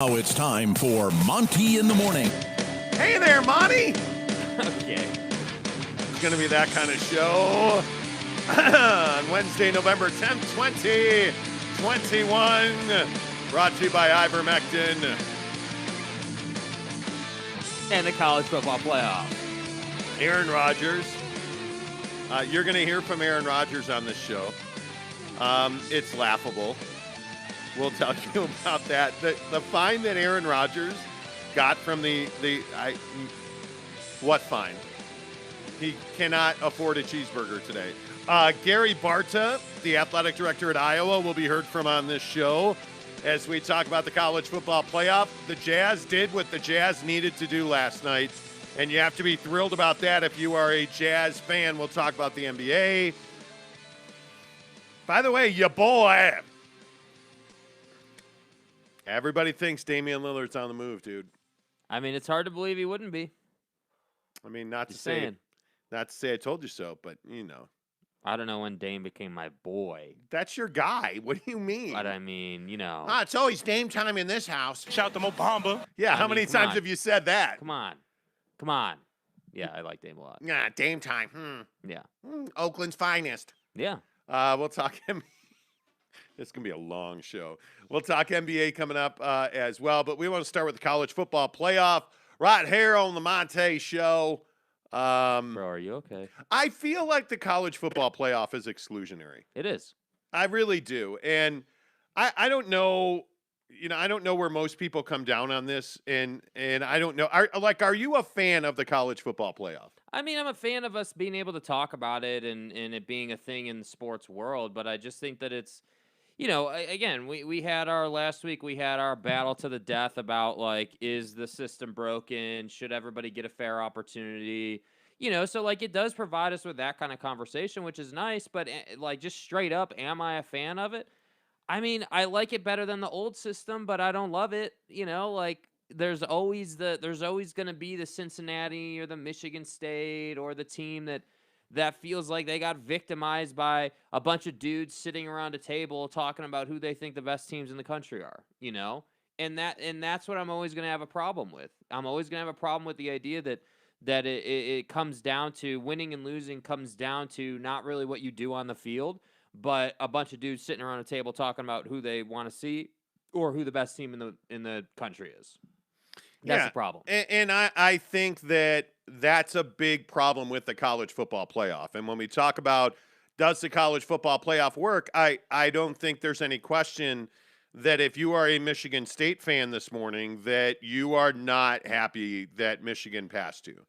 Now it's time for Monty in the Morning. Hey there, Monty. Okay. It's going to be that kind of show on Wednesday, November 10th, 2021. Brought to you by ivermectin. And the college football playoff. Aaron Rodgers. You're going to hear from Aaron Rodgers on this show. It's laughable. We'll tell you about that. The fine that Aaron Rodgers got from what fine? He cannot afford a cheeseburger today. Gary Barta, the athletic director at Iowa, will be heard from on this show as we talk about the college football playoff. The Jazz did what the Jazz needed to do last night, and you have to be thrilled about that if you are a Jazz fan. We'll talk about the NBA. By the way, your boy. Everybody thinks Damian Lillard's on the move, dude. I mean, it's hard to believe he wouldn't be. I mean, not to Just say saying. I told you so, but you know. I don't know when Dame became my boy. That's your guy. What do you mean? But I mean, you know. It's always Dame time in this house. Shout to Mobamba. Yeah, how mean, many come times on. have you said that? Come on. Yeah, I like Dame a lot. Yeah, Dame time. Yeah. Oakland's finest. Yeah. We'll talk It's going to be a long show. We'll talk NBA coming up as well, but we want to start with the college football playoff right here on the Monte Show. Bro, are you okay? I feel like the college football playoff is exclusionary. It is. I really do. And I don't know, I don't know where most people come down on this. And I don't know. Are you a fan of the college football playoff? I mean, I'm a fan of us being able to talk about it and it being a thing in the sports world, but I just think that it's, again, we had last week, we had our battle to the death about, like, is the system broken? Should everybody get a fair opportunity? So, like, it does provide us with that kind of conversation, which is nice, but, like, just straight up, am I a fan of it? I mean, I like it better than the old system, but I don't love it. Like, there's always going to be the Cincinnati or the Michigan State or the team that feels like they got victimized by a bunch of dudes sitting around a table talking about who they think the best teams in the country are, And that's what I'm always going to have a problem with. I'm always going to have a problem with the idea that it comes down to winning and losing comes down to not really what you do on the field, but a bunch of dudes sitting around a table talking about who they want to see or who the best team in the country is. That's the problem. And I think that's a big problem with the college football playoff. And when we talk about does the college football playoff work, I don't think there's any question that if you are a Michigan State fan this morning, that you are not happy that Michigan passed you.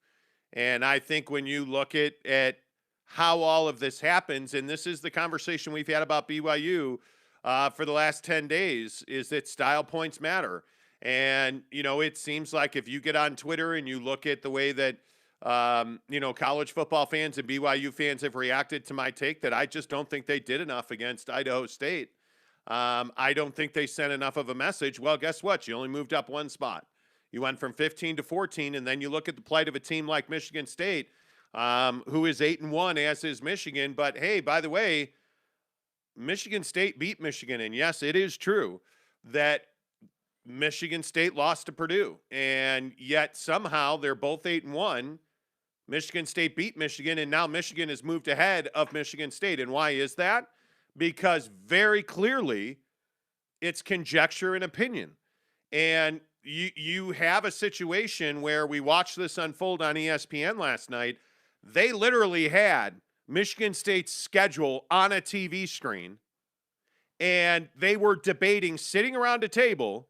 And I think when you look at how all of this happens, and this is the conversation we've had about BYU for the last 10 days, is that style points matter. And, it seems like if you get on Twitter and you look at the way that, college football fans and BYU fans have reacted to my take that I just don't think they did enough against Idaho State. I don't think they sent enough of a message. Well, guess what? You only moved up one spot. You went from 15 to 14, and then you look at the plight of a team like Michigan State, who is 8-1, as is Michigan. But, hey, by the way, Michigan State beat Michigan, and yes, it is true that Michigan State lost to Purdue, and yet somehow they're both 8-1. Michigan State beat Michigan, and now Michigan has moved ahead of Michigan State. And why is that? Because very clearly it's conjecture and opinion. And you have a situation where we watched this unfold on ESPN last night. They literally had Michigan State's schedule on a TV screen, and they were debating, sitting around a table,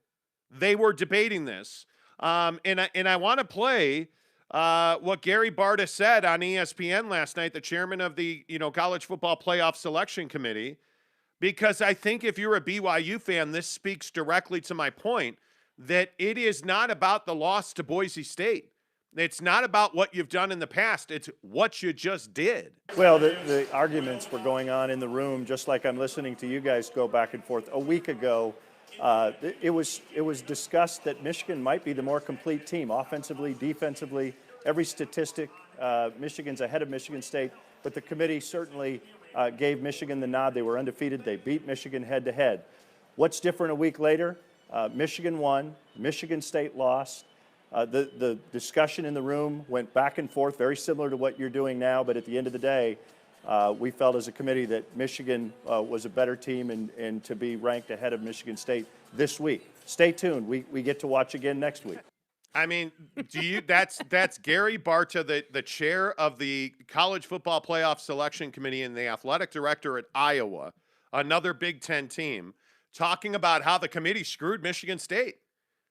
they were debating this. And I want to play what Gary Barta said on ESPN last night, the chairman of the college football playoff selection committee, because I think if you're a BYU fan, this speaks directly to my point that it is not about the loss to Boise State. It's not about what you've done in the past. It's what you just did. Well, the arguments were going on in the room, just like I'm listening to you guys go back and forth. A week ago, it was discussed that Michigan might be the more complete team, offensively, defensively, every statistic. Michigan's ahead of Michigan State, but the committee certainly gave Michigan the nod. They were undefeated. They beat Michigan head-to-head. What's different a week later? Michigan won. Michigan State lost. The discussion in the room went back and forth, very similar to what you're doing now, but at the end of the day, we felt as a committee that Michigan was a better team and to be ranked ahead of Michigan State this week. Stay tuned. We get to watch again next week. I mean, that's Gary Barta, the chair of the College Football Playoff Selection Committee and the athletic director at Iowa, another Big Ten team, talking about how the committee screwed Michigan State.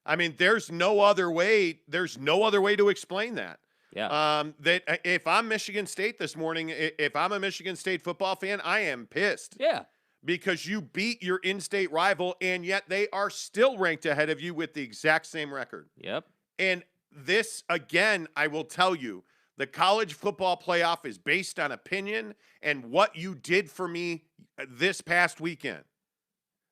I mean, there's no other way to explain that. Yeah. That if I'm Michigan State this morning, if I'm a Michigan State football fan, I am pissed. Yeah. Because you beat your in-state rival, and yet they are still ranked ahead of you with the exact same record. Yep. And this, again, I will tell you, the college football playoff is based on opinion and what you did for me this past weekend.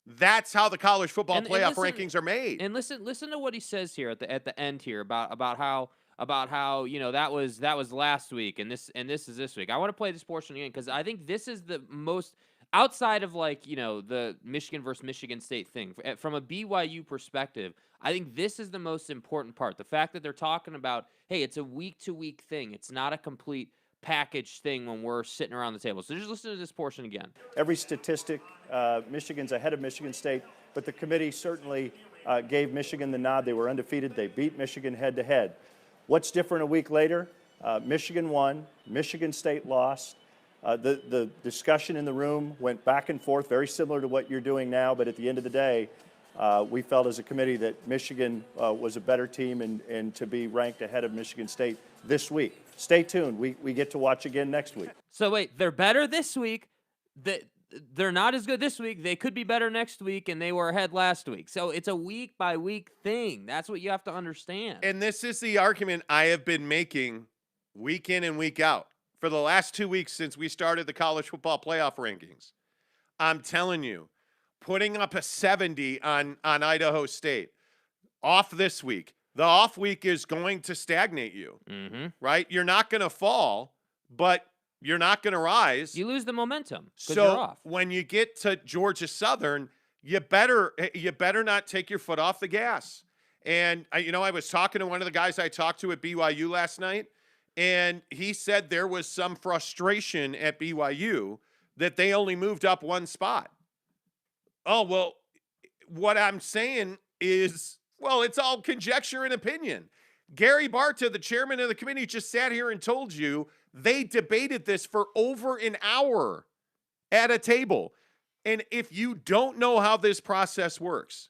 That's how the college football playoff rankings are made. And listen to what he says here at the end here about how that was last week and this is this week. I want to play this portion again because I think this is the most outside of the Michigan versus Michigan State thing from a BYU perspective. I think this is the most important part. The fact that they're talking about, hey, it's a week-to-week thing. It's not a complete package thing when we're sitting around the table. So just listen to this portion again. Every statistic, Michigan's ahead of Michigan State, but the committee certainly gave Michigan the nod. They were undefeated. They beat Michigan head-to-head. What's different a week later? Michigan won. Michigan State lost. The discussion in the room went back and forth, very similar to what you're doing now, but at the end of the day, we felt as a committee that Michigan was a better team and to be ranked ahead of Michigan State this week. Stay tuned. We get to watch again next week. So wait, they're better this week. They're not as good this week. They could be better next week, and they were ahead last week. So it's a week-by-week thing. That's what you have to understand. And this is the argument I have been making week in and week out for the last 2 weeks since we started the college football playoff rankings. I'm telling you, putting up a 70 on Idaho State off this week. The off week is going to stagnate you, right? You're not going to fall, but you're not going to rise. You lose the momentum because so you're off. When you get to Georgia Southern, you better not take your foot off the gas. And I was talking to one of the guys I talked to at BYU last night, and he said there was some frustration at BYU that they only moved up one spot. Oh, well, what I'm saying is, well, it's all conjecture and opinion. Gary Barta, the chairman of the committee, just sat here and told you they debated this for over an hour at a table. And if you don't know how this process works,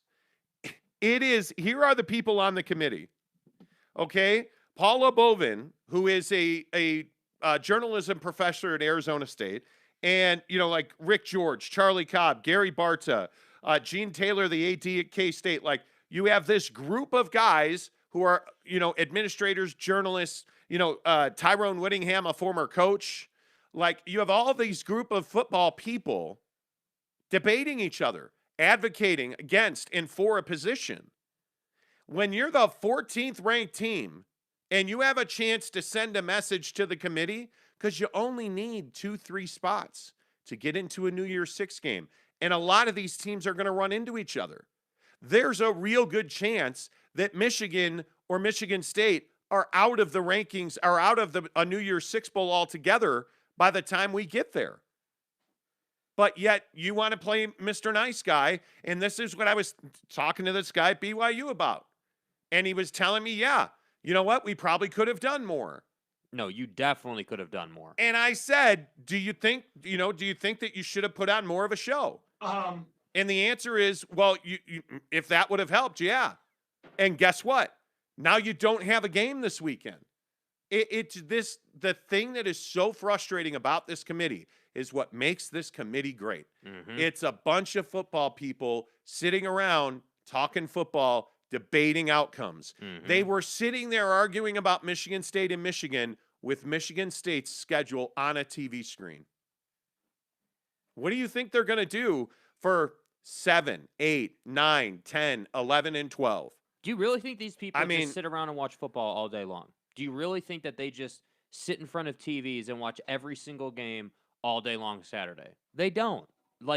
here are the people on the committee. Okay? Paula Bovin, who is a journalism professor at Arizona State, and, like Rick George, Charlie Cobb, Gary Barta, Gene Taylor, the AD at K-State. Like, you have this group of guys who are, administrators, journalists, Tyrone Whittingham, a former coach. Like, you have all these group of football people debating each other, advocating against and for a position. When you're the 14th ranked team and you have a chance to send a message to the committee, because you only need 2-3 spots to get into a New Year's Six game. And a lot of these teams are going to run into each other. There's a real good chance that Michigan or Michigan State are out of the rankings, are out of a New Year's Six Bowl altogether by the time we get there. But yet you want to play Mr. Nice Guy, and this is what I was talking to this guy at BYU about. And he was telling me, yeah, you know what? We probably could have done more. No, you definitely could have done more. And I said, do you think that you should have put on more of a show? And the answer is, well, you if that would have helped, yeah. And guess what? Now you don't have a game this weekend. The thing that is so frustrating about this committee is what makes this committee great. It's a bunch of football people sitting around talking football, debating outcomes. They were sitting there arguing about Michigan State and Michigan with Michigan State's schedule on a TV screen. What do you think they're going to do for 7, 8, 9, 10, 11, and 12? Do you really think these people just sit around and watch football all day long? Do you really think that they just sit in front of TVs and watch every single game all day long Saturday? They don't.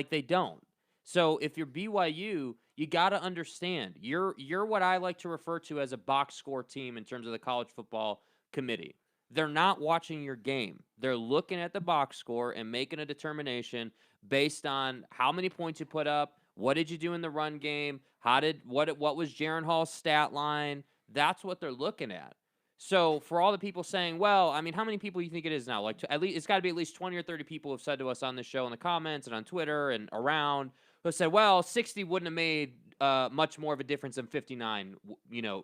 They don't. So if you're BYU, You got to understand, you're what I like to refer to as a box score team in terms of the college football committee. They're not watching your game. They're looking at the box score and making a determination based on how many points you put up, what did you do in the run game, what was Jaron Hall's stat line. That's what they're looking at. So for all the people saying, well, I mean, how many people do you think it is now? Like, at least it's got to be at least 20 or 30 people who have said to us on the show in the comments and on Twitter and around who said, well, 60 wouldn't have made much more of a difference than 59,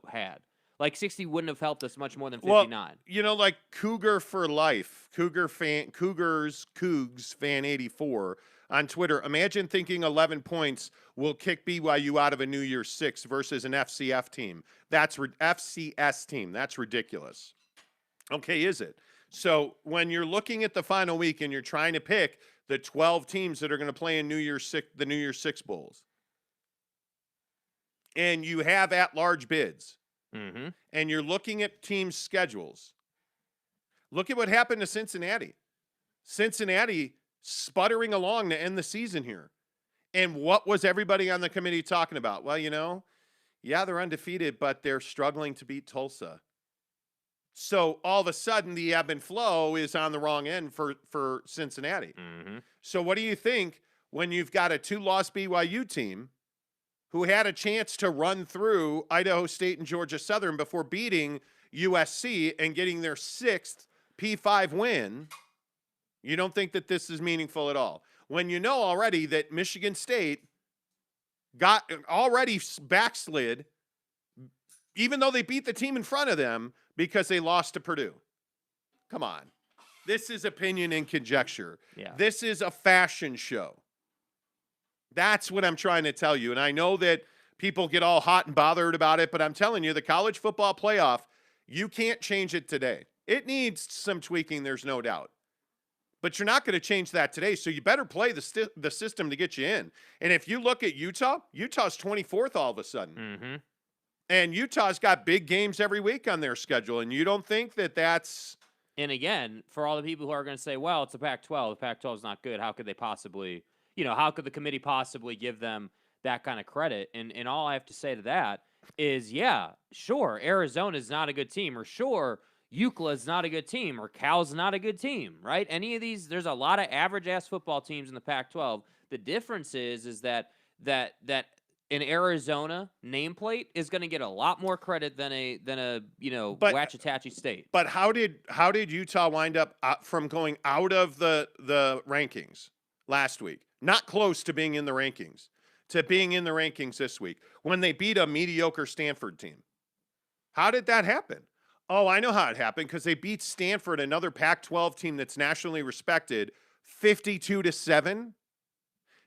had. Like 60 wouldn't have helped us much more than 59. Well, like Cougar for life, Cougs fan 84 on Twitter. Imagine thinking 11 points will kick BYU out of a New Year's Six versus an FCS team. FCS team. That's ridiculous. Okay, is it? So when you're looking at the final week and you're trying to pick the 12 teams that are going to play in the New Year's Six Bowls, and you have at-large bids, and you're looking at teams' schedules, look at what happened to Cincinnati. Cincinnati sputtering along to end the season here. And what was everybody on the committee talking about? Well, yeah, they're undefeated, but they're struggling to beat Tulsa. So all of a sudden, the ebb and flow is on the wrong end for Cincinnati. So what do you think when you've got a 2-loss BYU team who had a chance to run through Idaho State and Georgia Southern before beating USC and getting their 6th P5 win? You don't think that this is meaningful at all? When you know already that Michigan State got already backslid, even though they beat the team in front of them because they lost to Purdue. Come on. This is opinion and conjecture. Yeah. This is a fashion show. That's what I'm trying to tell you. And I know that people get all hot and bothered about it, but I'm telling you, the college football playoff, you can't change it today. It needs some tweaking, there's no doubt. But you're not going to change that today, so you better play the system to get you in. And if you look at Utah's 24th all of a sudden. And Utah's got big games every week on their schedule, and you don't think that that's... And again, for all the people who are going to say, well, it's a Pac-12. The Pac-12 is not good. How could they possibly, how could the committee possibly give them that kind of credit? And all I have to say to that is, yeah, sure, Arizona's not a good team, or sure, UCLA's not a good team, or Cal's not a good team, right? Any of these, there's a lot of average-ass football teams in the Pac-12. The difference is that an Arizona nameplate is going to get a lot more credit than a Waxahachie State. But how did Utah wind up from going out of the rankings last week, not close to being in the rankings, to being in the rankings this week when they beat a mediocre Stanford team? How did that happen? Oh, I know how it happened, because they beat Stanford, another Pac-12 team that's nationally respected, 52-7.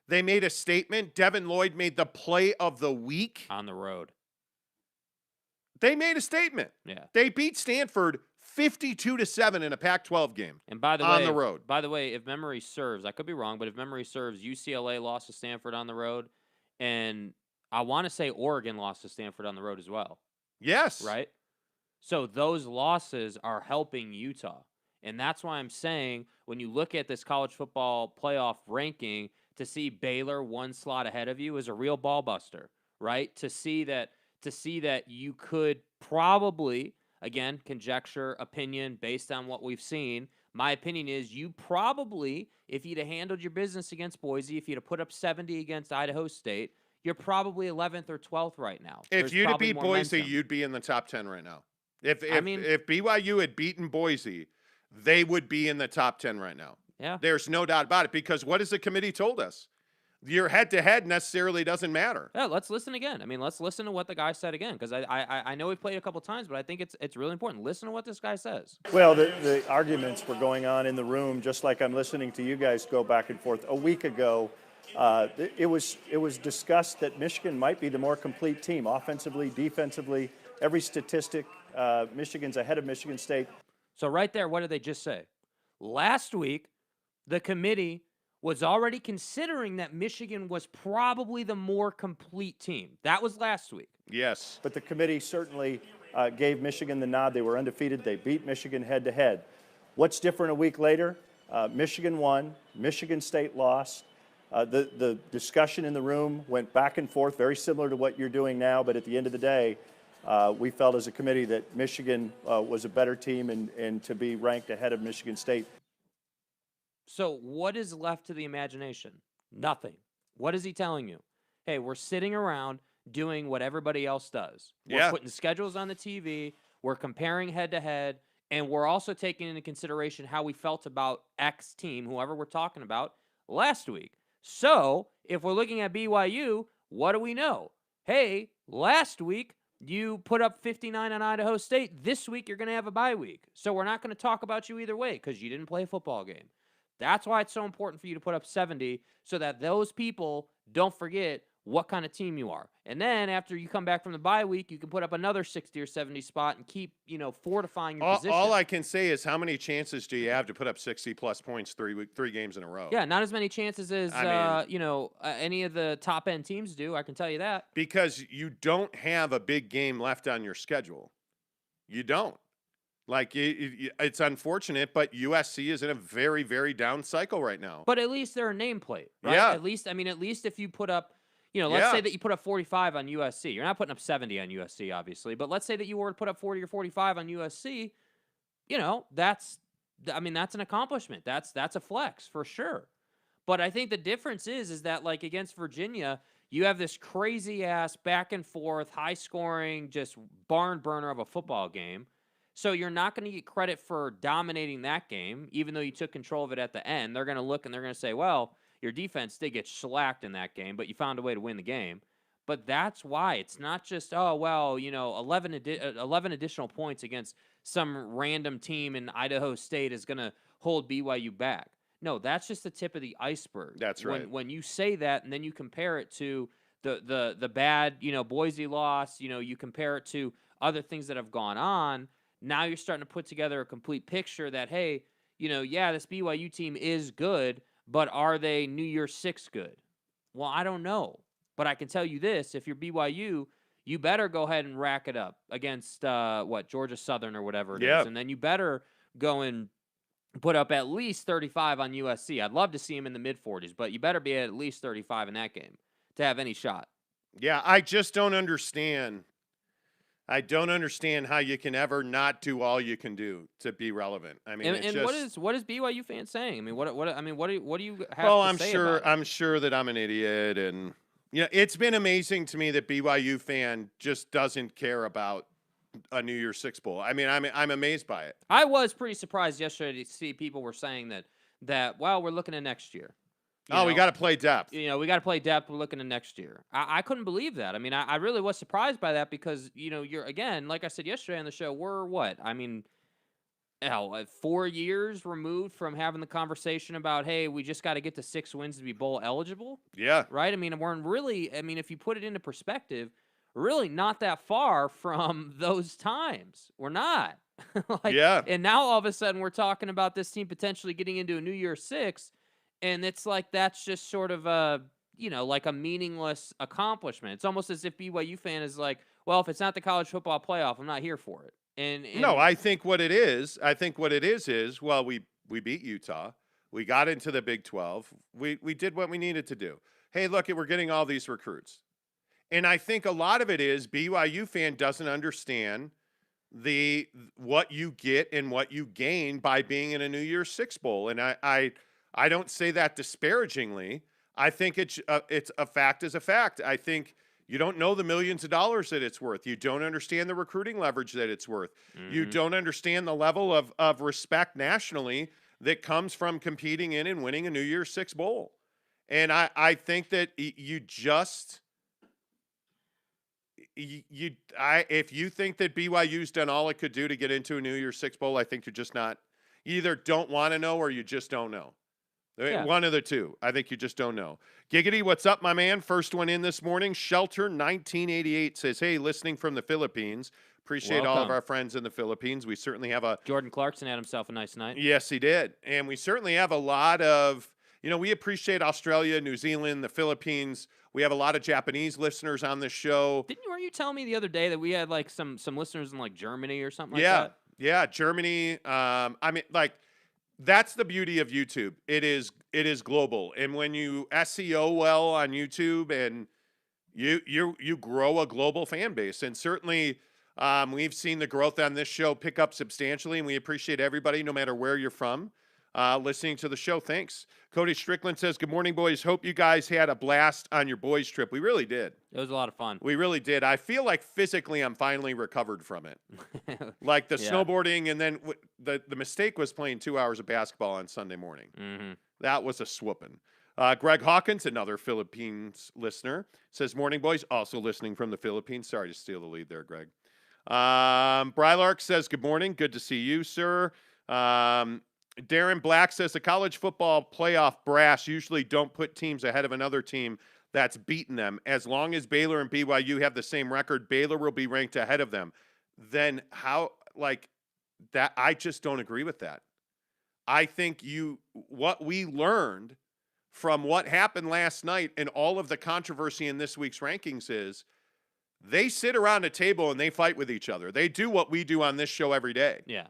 They made a statement. Devin Lloyd made the play of the week. On the road. They made a statement. Yeah. They beat Stanford 52-7 in a Pac-12 game. And by the way, on the road. By the way, if memory serves, I could be wrong, but if memory serves, UCLA lost to Stanford on the road, and I want to say Oregon lost to Stanford on the road as well. Yes. Right? So those losses are helping Utah. And that's why I'm saying when you look at this college football playoff ranking, to see Baylor one slot ahead of you is a real ball buster, right? To see that you could probably, again, conjecture, opinion based on what we've seen. My opinion is you probably, if you'd have handled your business against Boise, if you'd have put up 70 against Idaho State, you're probably 11th or 12th right now. If you'd have beat Boise, you'd be in the top 10 right now. If BYU had beaten Boise, they would be in the top 10 right now. Yeah. There's no doubt about it, because what has the committee told us? Your head-to-head necessarily doesn't matter. Yeah, let's listen again. I mean, let's listen to what the guy said again, because I know we've played a couple times, but I think it's really important. Listen to what this guy says. Well, the arguments were going on in the room, just like I'm listening to you guys go back and forth. A week ago, it was discussed that Michigan might be the more complete team, offensively, defensively, every statistic. Michigan's ahead of Michigan State. So right there, what did they just say? Last week, the committee was already considering that Michigan was probably the more complete team. That was last week. Yes. But the committee certainly gave Michigan the nod. They were undefeated. They beat Michigan head-to-head. What's different a week later? Michigan won. Michigan State lost. The discussion in the room went back and forth, very similar to what you're doing now. But at the end of the day, we felt as a committee that Michigan was a better team and to be ranked ahead of Michigan State. So what is left to the imagination? Nothing. What is he telling you? Hey, we're sitting around doing what everybody else does. We're putting schedules on the TV. We're comparing head to head. And we're also taking into consideration how we felt about X team, whoever we're talking about, last week. So if we're looking at BYU, what do we know? Hey, last week you put up 59 on Idaho State. This week you're going to have a bye week. So we're not going to talk about you either way because you didn't play a football game. That's why it's so important for you to put up 70 so that those people don't forget what kind of team you are. And then after you come back from the bye week, you can put up another 60 or 70 spot and keep, fortifying your position. All I can say is how many chances do you have to put up 60-plus points three games in a row? Yeah, not as many chances as, any of the top-end teams do. I can tell you that. Because you don't have a big game left on your schedule. You don't. Like, it's unfortunate, but USC is in a very, very down cycle right now. But at least they're a nameplate, right? Yeah. At least if you put up, let's say that you put up 45 on USC. You're not putting up 70 on USC, obviously. But let's say that you were to put up 40 or 45 on USC, that's an accomplishment. That's a flex for sure. But I think the difference is that, like, against Virginia, you have this crazy-ass back-and-forth, high-scoring, just barn burner of a football game. So you're not going to get credit for dominating that game, even though you took control of it at the end. They're going to look and they're going to say, well, your defense did get shellacked in that game, but you found a way to win the game. But that's why. It's not just, 11 additional points against some random team in Idaho State is going to hold BYU back. No, that's just the tip of the iceberg. That's right. When you say that and then you compare it to the bad, Boise loss, you compare it to other things that have gone on, now you're starting to put together a complete picture that, hey, this BYU team is good, but are they New Year's Six good? Well, I don't know. But I can tell you this, if you're BYU, you better go ahead and rack it up against, Georgia Southern or whatever it is. And then you better go and put up at least 35 on USC. I'd love to see him in the mid-40s, but you better be at least 35 in that game to have any shot. Yeah, I just don't understand. I don't understand how you can ever not do all you can do to be relevant. I mean, what is BYU fans saying? I mean, what do you have to say about it? I'm sure that I'm an idiot, and it's been amazing to me that BYU fan just doesn't care about a New Year's Six bowl. I mean, I'm amazed by it. I was pretty surprised yesterday to see people were saying that we're looking at next year. We got to play depth. We got to play depth. We're looking at next year. I couldn't believe that. I mean, I really was surprised by that because, you're, again, like I said yesterday on the show, we're what? I mean, 4 years removed from having the conversation about, hey, we just got to get to 6 wins to be bowl eligible. Yeah. Right? I mean, if you put it into perspective, really not that far from those times. We're not. And now all of a sudden we're talking about this team potentially getting into a New Year's Six. And it's like that's just sort of a meaningless accomplishment. It's almost as if BYU fan is like, well, if it's not the college football playoff, I'm not here for it. And no, I think what it is, well, we beat Utah. We got into the Big 12. We did what we needed to do. Hey, look, we're getting all these recruits. And I think a lot of it is BYU fan doesn't understand what you get and what you gain by being in a New Year's Six bowl. And I don't say that disparagingly. I think it's a fact is a fact. I think you don't know the millions of dollars that it's worth. You don't understand the recruiting leverage that it's worth. Mm-hmm. You don't understand the level of respect nationally that comes from competing in and winning a New Year's Six bowl. And I think that if you think that BYU's done all it could do to get into a New Year's Six bowl, I think you're just not. You either don't want to know or you just don't know. Yeah. One of the two. I think you just don't know. Giggity, what's up, my man? First one in this morning. Shelter 1988 says, hey, listening from the Philippines. Appreciate all of our friends in the Philippines. We certainly have Jordan Clarkson had himself a nice night. Yes, he did. And we certainly have a lot of, we appreciate Australia, New Zealand, the Philippines. We have a lot of Japanese listeners on this show. Weren't you telling me the other day that we had some listeners in Germany or something like that? Yeah, Germany. that's the beauty of YouTube. It is global. And when you SEO well on YouTube and you grow a global fan base, and certainly we've seen the growth on this show pick up substantially, and we appreciate everybody, no matter where you're from, listening to the show. Thanks. Cody Strickland says, good morning, boys. Hope you guys had a blast on your boys trip. We really did. It was a lot of fun. We really did. I feel like physically I'm finally recovered from it. Like the snowboarding, and then the mistake was playing 2 hours of basketball on Sunday morning. Mm-hmm. That was a swooping. Greg Hawkins, another Philippines listener, says, morning, boys. Also listening from the Philippines. Sorry to steal the lead there, Greg. Brylark says, good morning. Good to see you, sir. Darren Black says, the college football playoff brass usually don't put teams ahead of another team that's beaten them. As long as Baylor and BYU have the same record, Baylor will be ranked ahead of them. Then how, like, that, I just don't agree with that. I think what we learned from what happened last night and all of the controversy in this week's rankings is they sit around a table and they fight with each other. They do what we do on this show every day. Yeah.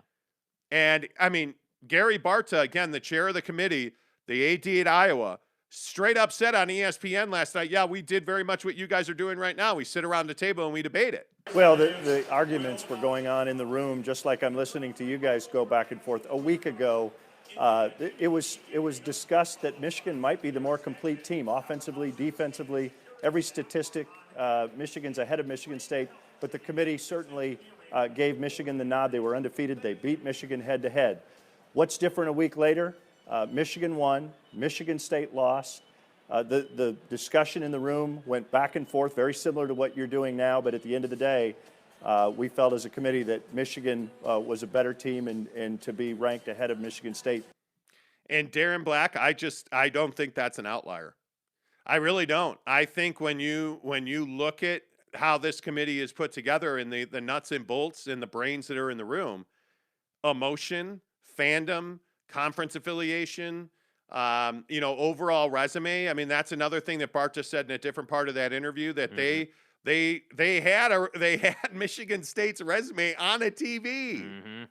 And, I mean, Gary Barta, again, the chair of the committee, the AD at Iowa, straight up said on ESPN last night, yeah, we did very much what you guys are doing right now. We sit around the table and we debate it. Well, the arguments were going on in the room, just like I'm listening to you guys go back and forth. A week ago, it was discussed that Michigan might be the more complete team, offensively, defensively, every statistic. Michigan's ahead of Michigan State, but the committee certainly gave Michigan the nod. They were undefeated. They beat Michigan head-to-head. What's different a week later? Michigan won. Michigan State lost. The discussion in the room went back and forth, very similar to what you're doing now, but at the end of the day, we felt as a committee that Michigan was a better team and to be ranked ahead of Michigan State. And Darren Black, I don't think that's an outlier. I really don't. I think when you look at how this committee is put together and the nuts and bolts and the brains that are in the room, emotion, fandom, conference affiliation, overall resume. I mean, that's another thing that Bart just said in a different part of that interview, that they had Michigan State's resume on a TV. Mm-hmm.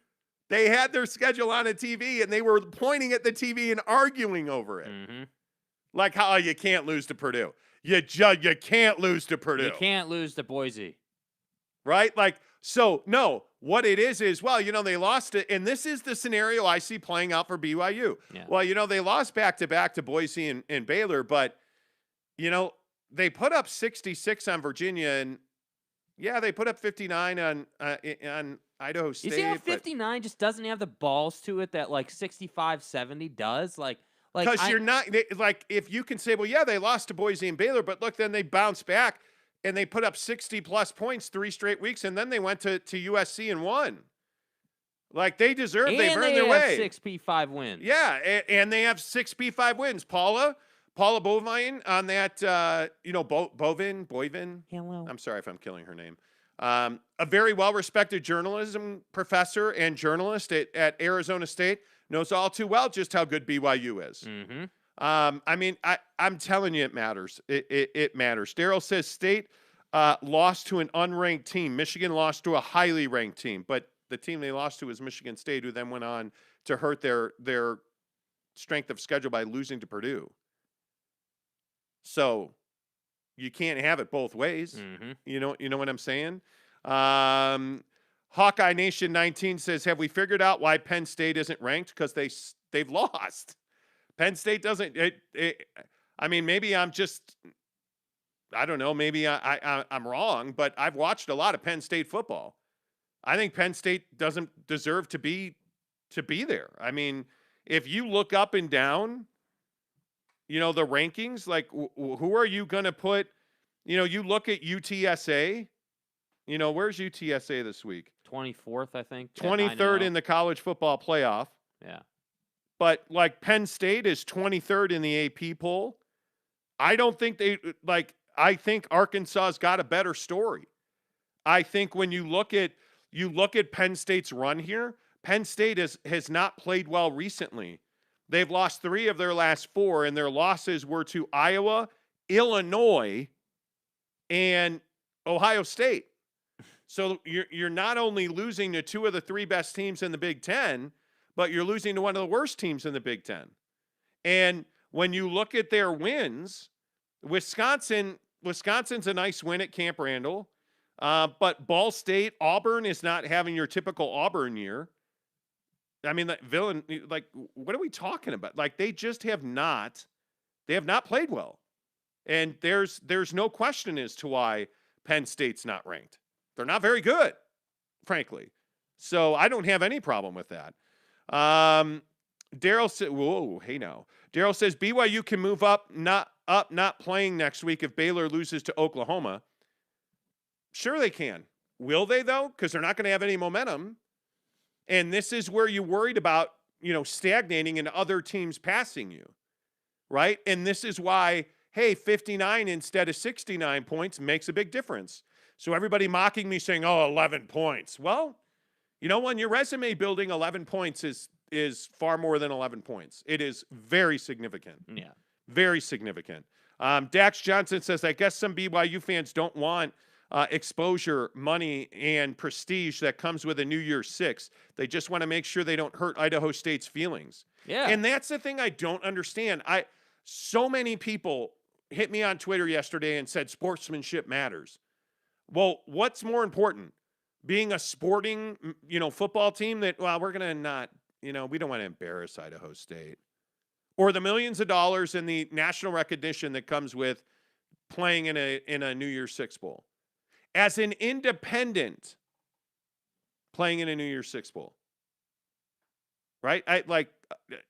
They had their schedule on a TV, and they were pointing at the TV and arguing over it. Mm-hmm. Like how you can't lose to Purdue. You can't lose to Purdue. You can't lose to Boise. Right? Like, so, no, what it is, well, they lost it, and this is the scenario I see playing out for BYU. Yeah. Well, they lost back-to-back to Boise and Baylor, but, they put up 66 on Virginia, and, yeah, they put up 59 on Idaho State. You see how 59 just doesn't have the balls to it that, 65-70 does? Because you're not, if you can say, well, yeah, they lost to Boise and Baylor, but look, then they bounced back. And they put up 60-plus points 3 straight weeks, and then they went to USC and won. Like, they deserve, they've earned their way. And they have 6 P5 wins. Yeah, and they have 6 P5 wins. Paula Bovine on that, Boivin. Hello. I'm sorry if I'm killing her name. A very well-respected journalism professor and journalist at Arizona State, knows all too well just how good BYU is. Mm-hmm. I'm telling you, it matters. It matters. Daryl says State lost to an unranked team. Michigan lost to a highly ranked team, but the team they lost to was Michigan State, who then went on to hurt their strength of schedule by losing to Purdue. So you can't have it both ways. Mm-hmm. You know what I'm saying? Hawkeye Nation 19 says, have we figured out why Penn State isn't ranked? Because they've lost. Penn State doesn't. Maybe I'm just. I don't know. Maybe I'm wrong, but I've watched a lot of Penn State football. I think Penn State doesn't deserve to be there. I mean, if you look up and down, the rankings, like who are you going to put? You look at UTSA. Where's UTSA this week? 24th, I think. 23rd in the college football playoff. Yeah. But, Penn State is 23rd in the AP poll. I don't think I think Arkansas's got a better story. I think when you look at Penn State's run here, Penn State has not played well recently. They've lost 3 of their last 4, and their losses were to Iowa, Illinois, and Ohio State. So you're not only losing to 2 of the 3 best teams in the Big Ten, but you're losing to one of the worst teams in the Big Ten. And when you look at their wins, Wisconsin's a nice win at Camp Randall, but Ball State, Auburn is not having your typical Auburn year. I mean, what are we talking about? Like, they just have not played well. And there's no question as to why Penn State's not ranked. They're not very good, frankly. So I don't have any problem with that. Daryl said, whoa, hey now. Daryl says BYU can move up, not playing next week if Baylor loses to Oklahoma. Sure they can. Will they, though? Because they're not going to have any momentum. And this is where you're worried about, stagnating and other teams passing you, right? And this is why, hey, 59 instead of 69 points makes a big difference. So everybody mocking me saying, 11 points. Well, when your resume building, 11 points is far more than 11 points. It is very significant. Yeah. Very significant. Dax Johnson says, I guess some BYU fans don't want exposure, money, and prestige that comes with a New Year's Six. They just want to make sure they don't hurt Idaho State's feelings. Yeah. And that's the thing I don't understand. So many people hit me on Twitter yesterday and said sportsmanship matters. Well, what's more important? Being a sporting, football team that, we're going to not, we don't want to embarrass Idaho State. Or the millions of dollars and the national recognition that comes with playing in a New Year's Six Bowl. As an independent playing in a New Year's Six Bowl. Right?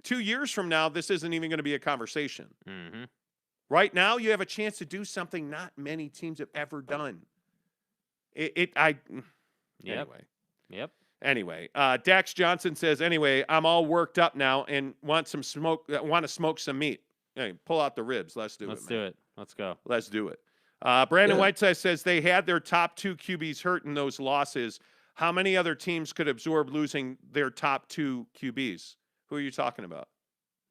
2 years from now, this isn't even going to be a conversation. Mm-hmm. Right now, you have a chance to do something not many teams have ever done. Anyway, Dax Johnson says, anyway, I'm all worked up now and want to smoke some meat. Hey, pull out the ribs. Let's do it. Let's go. Let's do it. Brandon Whiteside says they had their top two QBs hurt in those losses. How many other teams could absorb losing their top two QBs? Who are you talking about?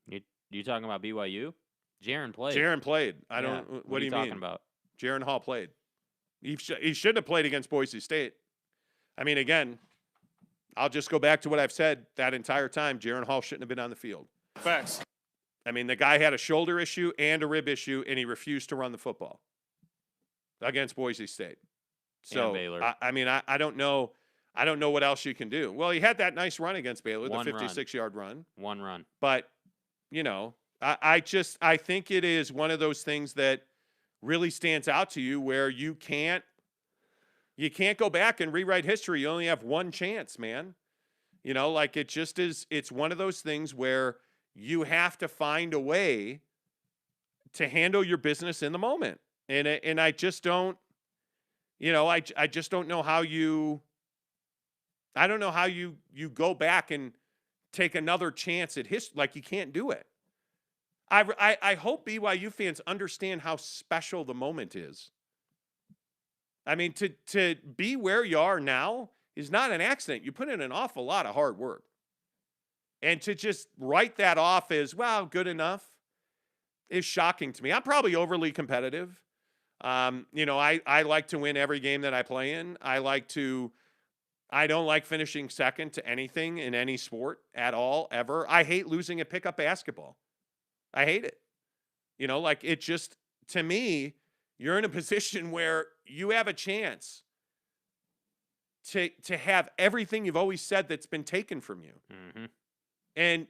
You talking about BYU? Jaron played. What do you talking mean? About? Jaron Hall played. He should have played against Boise State. I mean, again, I'll just go back to what I've said that entire time. Jaron Hall shouldn't have been on the field. Facts. I mean, the guy had a shoulder issue and a rib issue, and he refused to run the football against Boise State. So, and Baylor. I don't know. I don't know what else you can do. Well, he had that nice run against Baylor, the 56-yard run. One run. But, I think it is one of those things that really stands out to you where you can't go back and rewrite history. You only have one chance, man. It just is. It's one of those things where you have to find a way to handle your business in the moment. And I just don't, I just don't know how you go back and take another chance at history. Like, you can't do it. I hope BYU fans understand how special the moment is. I mean, to be where you are now is not an accident. You put in an awful lot of hard work. And to just write that off as, good enough is shocking to me. I'm probably overly competitive. I like to win every game that I play in. I don't like finishing second to anything in any sport at all, ever. I hate losing at pickup basketball. I hate it. It just, to me, you're in a position where you have a chance to have everything you've always said that's been taken from you. Mm-hmm. And,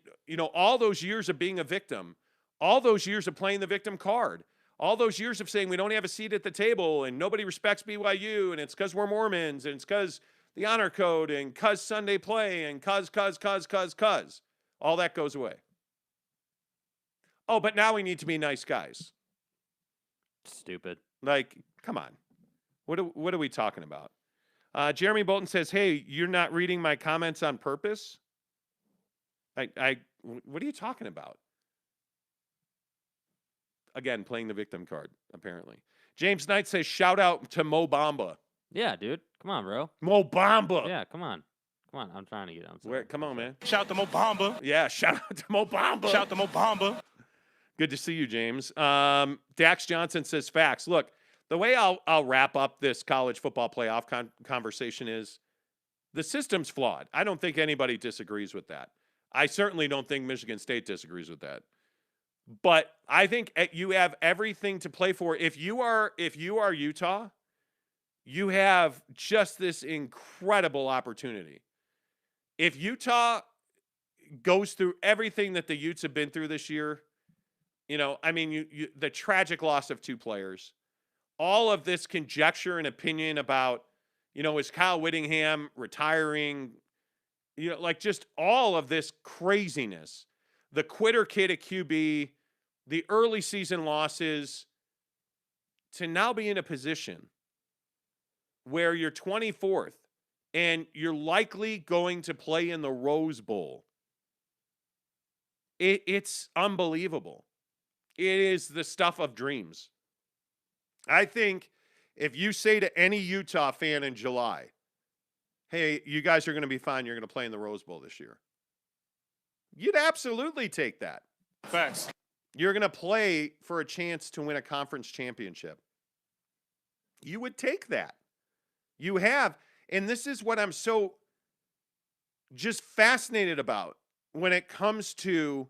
all those years of being a victim, all those years of playing the victim card, all those years of saying we don't have a seat at the table and nobody respects BYU and it's because we're Mormons and it's because the honor code and because Sunday play and cause. All that goes away. Oh, but now we need to be nice guys. Stupid. Come on. What are we talking about? Jeremy Bolton says, hey, you're not reading my comments on purpose? What are you talking about? Again, playing the victim card, apparently. James Knight says, shout out to Mo Bamba. Yeah, dude. Come on, bro. Mo Bamba. Yeah, come on. I'm trying to get on. Come on, man. Shout out to Mo Bamba. Yeah, shout out to Mo Bamba. Shout out to Mo Bamba. Good to see you, James. Dax Johnson says, facts. Look, the way I'll wrap up this college football playoff conversation is the system's flawed. I don't think anybody disagrees with that. I certainly don't think Michigan State disagrees with that. But I think you have everything to play for. If you are Utah, you have just this incredible opportunity. If Utah goes through everything that the Utes have been through this year, the tragic loss of 2 players, all of this conjecture and opinion about, is Kyle Whittingham retiring, just all of this craziness, the quitter kid at QB, the early season losses, to now be in a position where you're 24th and you're likely going to play in the Rose Bowl. It's unbelievable. It is the stuff of dreams. I think if you say to any Utah fan in July, hey, you guys are going to be fine, you're going to play in the Rose Bowl this year, you'd absolutely take that. Facts. You're going to play for a chance to win a conference championship. You would take that. You have. And this is what I'm so just fascinated about when it comes to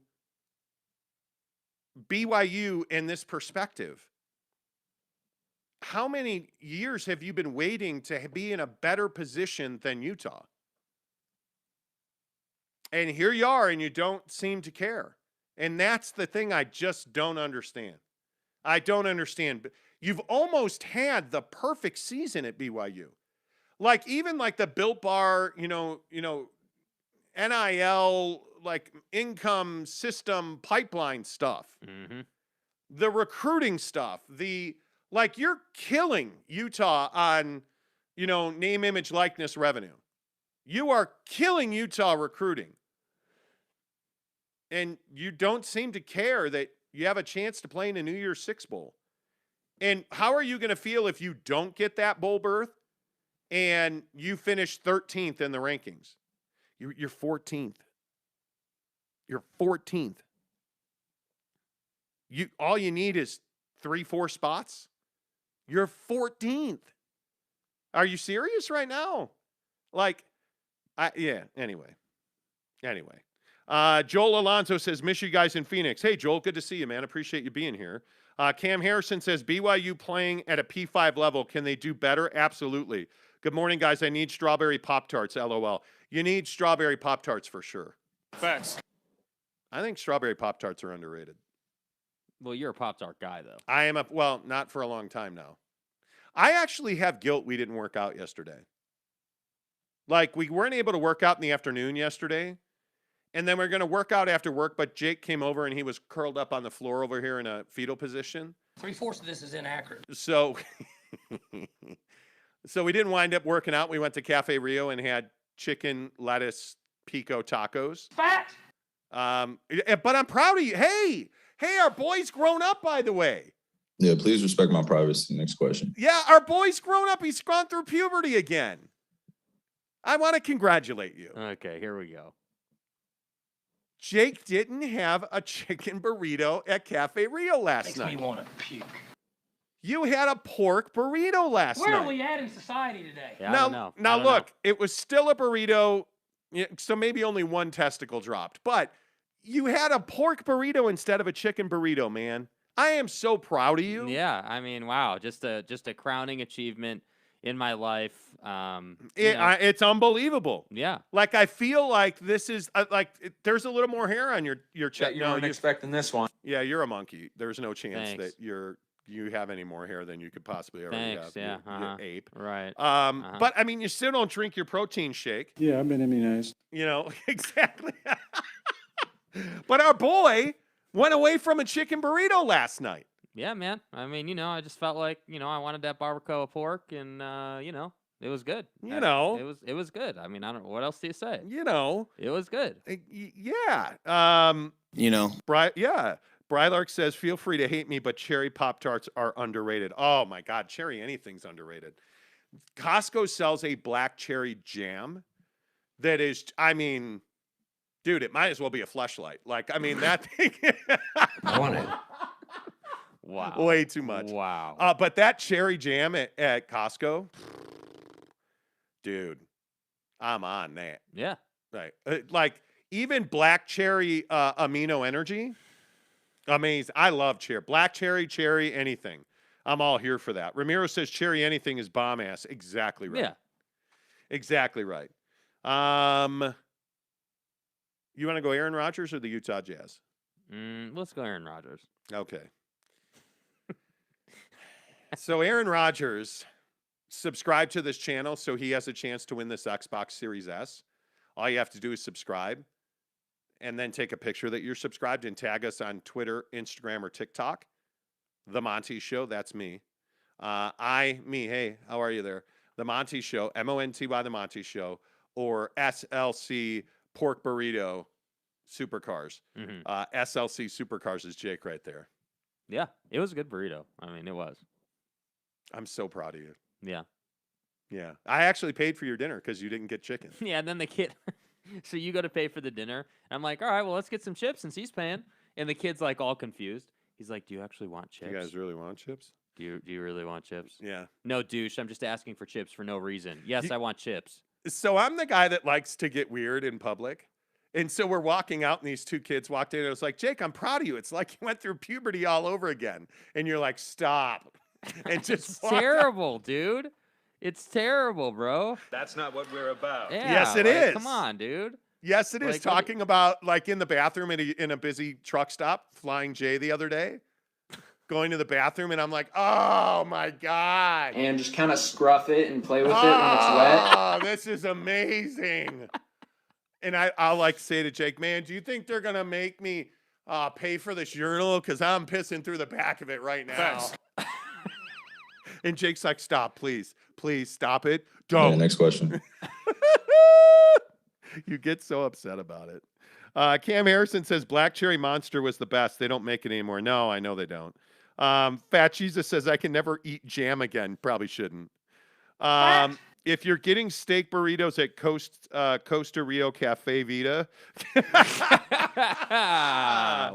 BYU in this perspective. How many years have you been waiting to be in a better position than Utah? And here you are, and you don't seem to care. And that's the thing I just don't understand. I don't understand. You've almost had the perfect season at BYU. Like, even like the Built Bar, NIL, like income system pipeline stuff, the recruiting stuff, you're killing Utah on, name, image, likeness revenue. You are killing Utah recruiting. And you don't seem to care that you have a chance to play in a New Year's Six Bowl. And how are you going to feel if you don't get that bowl berth and you finish 13th in the rankings? You're 14th. You're 14th. All you need is 3-4 spots. You're 14th. Are you serious right now? Anyway. Joel Alonso says, miss you guys in Phoenix. Hey, Joel, good to see you, man. Appreciate you being here. Cam Harrison says, BYU playing at a P5 level. Can they do better? Absolutely. Good morning, guys. I need strawberry Pop-Tarts, LOL. You need strawberry Pop-Tarts for sure. Facts. I think strawberry Pop-Tarts are underrated. Well, you're a Pop-Tart guy, though. I am not for a long time now. I actually have guilt we didn't work out yesterday. Like, we weren't able to work out in the afternoon yesterday. And then we're going to work out after work, but Jake came over and he was curled up on the floor over here in a fetal position. 3/4 of this is inaccurate. So we didn't wind up working out. We went to Cafe Rio and had chicken, lettuce, pico tacos. Fact. But I'm proud of you. Hey, our boy's grown up, by the way. Yeah, please respect my privacy. Next question. Yeah, our boy's grown up. He's gone through puberty again. I want to congratulate you. Okay, here we go. Jake didn't have a chicken burrito at Cafe Rio last night. Makes me want to puke. You had a pork burrito last night. Where are we at in society today? Yeah, I don't know. Now look, it was still a burrito, so maybe only one testicle dropped. But you had a pork burrito instead of a chicken burrito, man. I am so proud of you. Yeah, I mean, wow, just a crowning achievement in my life. It's unbelievable. Yeah. Like, I feel like this is there's a little more hair on your chest. You weren't expecting this one. Yeah, you're a monkey. There's no chance Thanks. that you have any more hair than you could possibly already Thanks, have. yeah, You're ape. Right. But I mean, you still don't drink your protein shake. Yeah, I've been immunized. Exactly. But our boy went away from a chicken burrito last night. Yeah, man. I mean, I just felt like, I wanted that barbacoa pork, and it was good. It was good. I mean, I don't know, what else do you say? It was good. Yeah. Yeah. Brylark says, feel free to hate me, but cherry Pop-Tarts are underrated. Oh my God, cherry anything's underrated. Costco sells a black cherry jam that is, I mean, dude, it might as well be a fleshlight. Like, I mean, that thing. I want it. Wow. Way too much. Wow. But that cherry jam at Costco, dude, I'm on that. Yeah. Right. Like, Even black cherry amino energy, amazing. I love black cherry, anything. I'm all here for that. Ramiro says cherry anything is bomb ass. Exactly right. Yeah. Exactly right. You want to go Aaron Rodgers or the Utah Jazz? Let's go Aaron Rodgers. Okay. So Aaron Rodgers subscribe to this channel so he has a chance to win this Xbox Series S. All you have to do is subscribe and then take a picture that you're subscribed and tag us on Twitter, Instagram, or TikTok. The Monty Show, that's me. Hey, how are you there? The Monty Show, MONTY The Monty Show, or SLC Pork Burrito Supercars. SLC Supercars is Jake right there. Yeah, it was a good burrito. I mean, it was. I'm so proud of you. Yeah. Yeah. I actually paid for your dinner because you didn't get chicken. Yeah, and then the kid, so you go to pay for the dinner. I'm like, all right, well, let's get some chips since he's paying. And the kid's like all confused. He's like, do you actually want chips? You guys really want chips? Do you really want chips? Yeah. No, douche. I'm just asking for chips for no reason. Yes, I want chips. So I'm the guy that likes to get weird in public. And so we're walking out, and these two kids walked in, and I was like, Jake, I'm proud of you. It's like you went through puberty all over again. And you're like, stop. And just It's terrible, dude. It's terrible, bro. That's not what we're about. Yeah, Yes, it like, is. Come on, dude. Yes, it is. Like, Talking about, like, in the bathroom in a busy truck stop, Flying J the other day, going to the bathroom, and I'm like, oh, my God. And just kind of scruff it and play with it when it's wet. Oh, this is amazing. And I'll like say to Jake, man, do you think they're going to make me pay for this urinal? Because I'm pissing through the back of it right now. And Jake's like, stop, please. Please stop it. Don't. Yeah, next question. You get so upset about it. Cam Harrison says Black Cherry Monster was the best. They don't make it anymore. No, I know they don't. Fat Jesus says I can never eat jam again. Probably shouldn't. If you're getting steak burritos at Costa Rio Cafe Vita,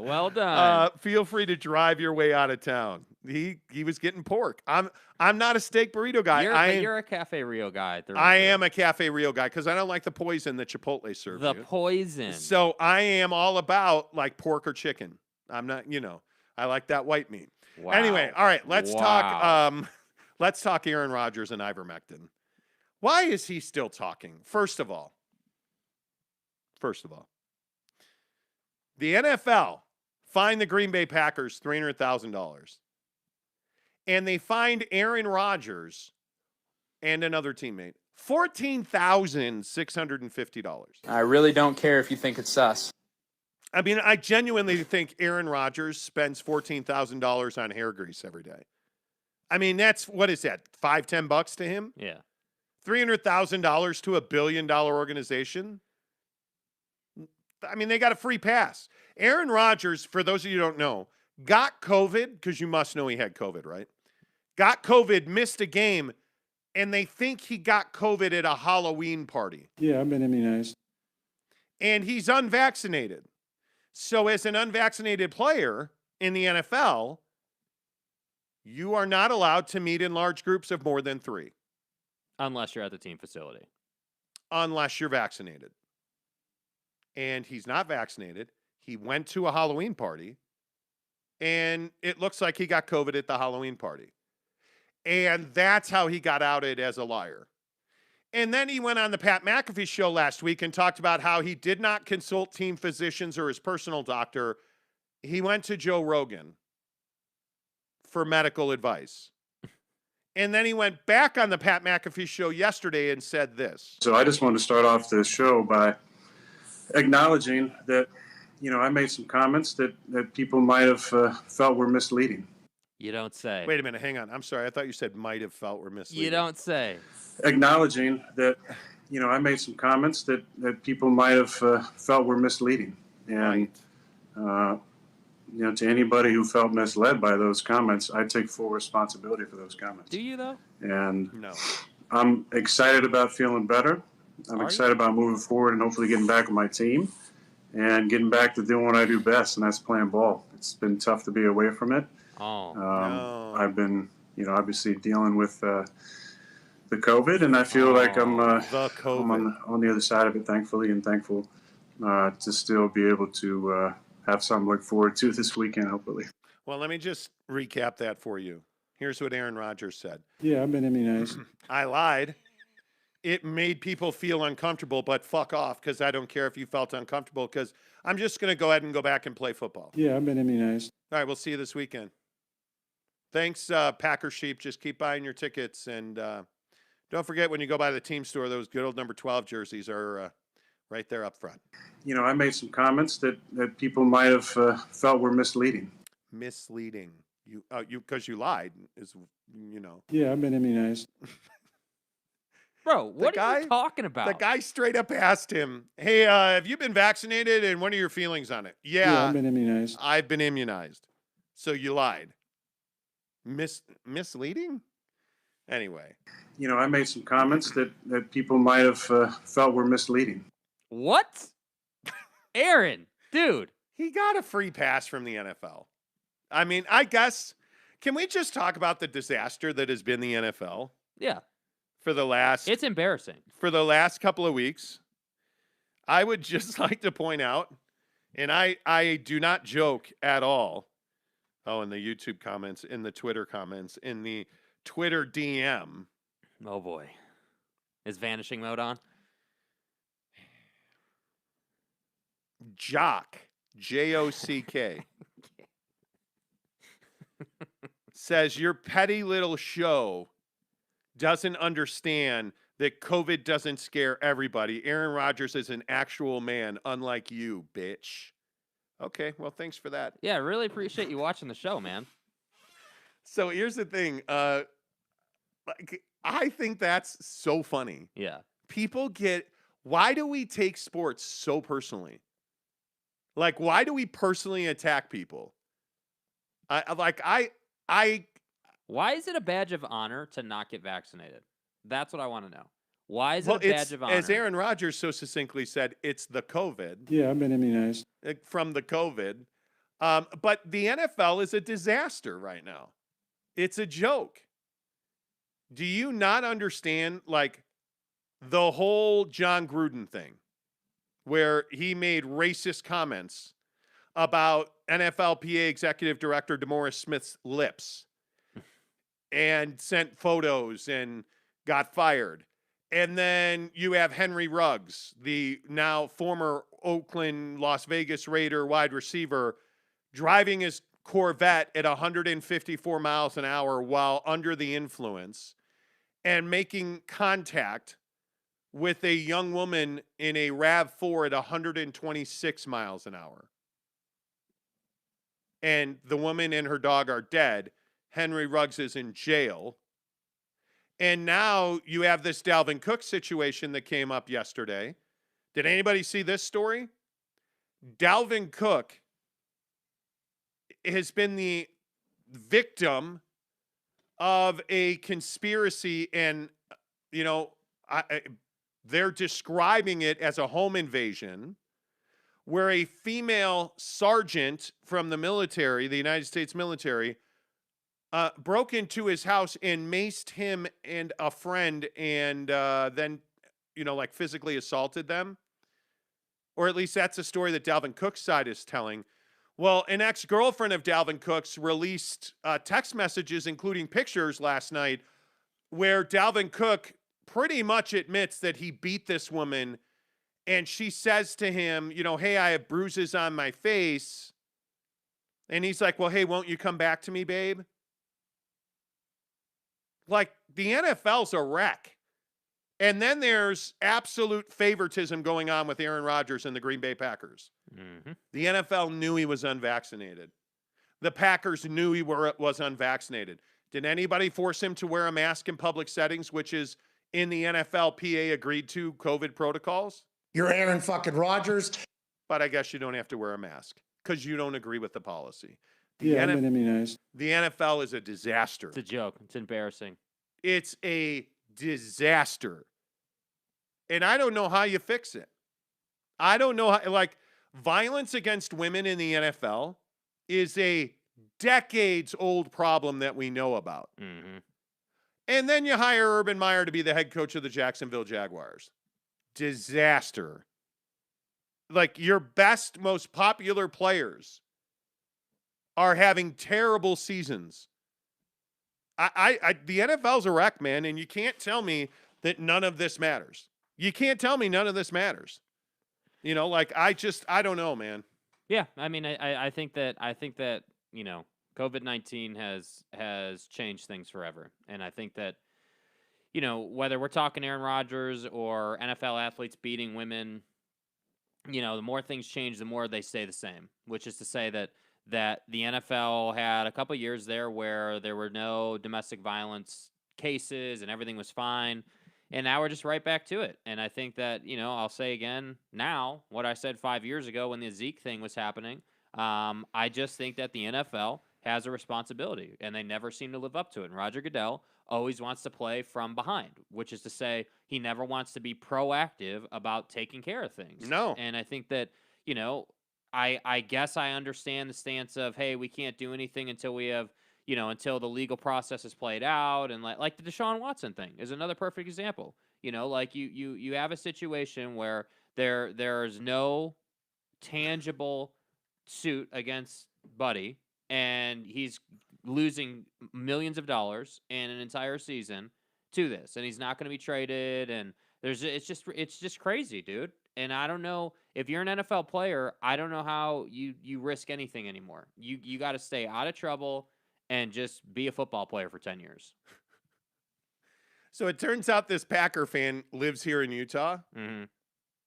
Well done. feel free to drive your way out of town. He was getting pork. I'm not a steak burrito guy. You're a Cafe Rio guy. I am a Cafe Rio guy because I don't like the poison that Chipotle serves The you. poison. So I am all about like pork or chicken. I'm not, I like that white meat. Wow. Anyway, all right, let's Wow. talk. Let's talk Aaron Rodgers and ivermectin. Why is he still talking? First of all, the NFL fined the Green Bay Packers $300,000. And they fined Aaron Rodgers and another teammate $14,650. I really don't care if you think it's sus. I mean, I genuinely think Aaron Rodgers spends $14,000 on hair grease every day. I mean, what is that? $5-10 to him? Yeah. $300,000 to $1 billion organization. I mean, they got a free pass. Aaron Rodgers, for those of you who don't know, got COVID, because you must know he had COVID, right? Got COVID, missed a game, and they think he got COVID at a Halloween party. Yeah, I've been immunized. And he's unvaccinated. So as an unvaccinated player in the NFL, you are not allowed to meet in large groups of more than 3. Unless you're at the team facility. Unless you're vaccinated. And he's not vaccinated. He went to a Halloween party, and it looks like he got COVID at the Halloween party. And that's how he got outed as a liar. And then he went on the Pat McAfee show last week and talked about how he did not consult team physicians or his personal doctor. He went to Joe Rogan for medical advice. And then he went back on the Pat McAfee show yesterday and said this. So I just want to start off this show by acknowledging that, I made some comments that people might have felt were misleading. You don't say. Wait a minute, hang on. I'm sorry. I thought you said might have felt were misleading. You don't say. Acknowledging that, I made some comments that people might have felt were misleading. And, to anybody who felt misled by those comments, I take full responsibility for those comments. Do you, though? And No. I'm excited about feeling better. I'm Are excited about moving forward and hopefully getting back with my team and getting back to doing what I do best, and that's playing ball. It's been tough to be away from it. Oh. No. I've been, obviously dealing with the COVID, and I feel like I'm The COVID. on the other side of it, thankfully, and thankful to still be able to have something to look forward to this weekend, hopefully. Well, let me just recap that for you. Here's what Aaron Rodgers said. Yeah, I've been immunized. I lied. It made people feel uncomfortable, but fuck off, because I don't care if you felt uncomfortable, because I'm just going to go ahead and go back and play football. Yeah, I've been immunized. All right, we'll see you this weekend. Thanks, Packer Sheep. Just keep buying your tickets. And don't forget, when you go by the team store, those good old number 12 jerseys are right there up front. You know, I made some comments that people might have felt were misleading. Misleading. Because you lied, is, you know. Yeah, I've been immunized. Bro, what are you talking The about? guy straight up asked him, hey, have you been vaccinated, and what are your feelings on it? Yeah, I've been immunized. I've been immunized. So you lied. Misleading? Anyway. You know, I made some comments that people might have felt were misleading. What? Aaron, dude. He got a free pass from the NFL. I mean, I guess, can we just talk about the disaster that has been the NFL Yeah, for the last it's embarrassing. couple of weeks? I would just like to point out, and I do not joke at all. Oh, in the YouTube comments, in the Twitter comments, in the Twitter DM. Oh boy. Is vanishing mode on? Jock, Jock, says your petty little show doesn't understand that COVID doesn't scare everybody. Aaron Rodgers is an actual man, unlike you, bitch. Okay, well, thanks for that. Yeah, I really appreciate you watching the show, man. So here's the thing. I think that's so funny. Yeah. Why do we take sports so personally? Like, why do we personally attack people? Why is it a badge of honor to not get vaccinated? That's what I want to know. Why is it a badge of honor? As Aaron Rodgers so succinctly said, it's the COVID. Yeah, I've been immunized. From the COVID. But the NFL is a disaster right now. It's a joke. Do you not understand, like, the whole John Gruden thing, where he made racist comments about NFLPA Executive Director DeMaurice Smith's lips and sent photos and got fired? And then you have Henry Ruggs, the now former Oakland, Las Vegas Raider wide receiver, driving his Corvette at 154 miles an hour while under the influence and making contact with a young woman in a RAV4 at 126 miles an hour. And the woman and her dog are dead. Henry Ruggs is in jail. And now you have this Dalvin Cook situation that came up yesterday. Did anybody see this story? Dalvin Cook has been the victim of a conspiracy, and, you know, they're describing it as a home invasion where a female sergeant from the military, the United States military, broke into his house and maced him and a friend and then, you know, like physically assaulted them. Or at least that's a story that Dalvin Cook's side is telling. Well, an ex-girlfriend of Dalvin Cook's released text messages, including pictures last night, where Dalvin Cook pretty much admits that he beat this woman. And she says to him, you know, hey, I have bruises on my face. And he's like, well, hey, won't you come back to me, babe? Like, the NFL's a wreck. And then there's absolute favoritism going on with Aaron Rodgers and the Green Bay Packers. Mm-hmm. The NFL knew he was unvaccinated. The Packers knew he was unvaccinated. Did anybody force him to wear a mask in public settings, which is in the NFLPA agreed to COVID protocols? You're Aaron fucking Rodgers. But I guess you don't have to wear a mask because you don't agree with the policy. Yeah, I've been immunized. The NFL is a disaster. It's a joke. It's embarrassing. It's a disaster. And I don't know how you fix it. I don't know how, like, violence against women in the NFL is a decades-old problem that we know about. Mm-hmm. And then you hire Urban Meyer to be the head coach of the Jacksonville Jaguars. Disaster. Like your best, most popular players are having terrible seasons. The NFL's a wreck, man, and you can't tell me that none of this matters. You can't tell me none of this matters. You know, like I don't know, man. Yeah, I mean, I think that you know, COVID-19 has changed things forever, and I think that, you know, whether we're talking Aaron Rodgers or NFL athletes beating women, you know, the more things change, the more they stay the same. Which is to say that the NFL had a couple years there where there were no domestic violence cases and everything was fine. And now we're just right back to it. And I think that, you know, I'll say again now what I said 5 years ago when the Zeke thing was happening. I just think that the NFL has a responsibility, and they never seem to live up to it. And Roger Goodell always wants to play from behind, which is to say he never wants to be proactive about taking care of things. No. And I think that, you know, I guess I understand the stance of, hey, we can't do anything until we have, you know, until the legal process is played out. And like the Deshaun Watson thing is another perfect example. You know, like you have a situation where there's no tangible suit against Buddy, and he's losing millions of dollars in an entire season to this, and he's not going to be traded, and it's just crazy, dude. And I don't know if you're an NFL player, I don't know how you risk anything anymore. You got to stay out of trouble and just be a football player for 10 years. So it turns out this Packer fan lives here in Utah,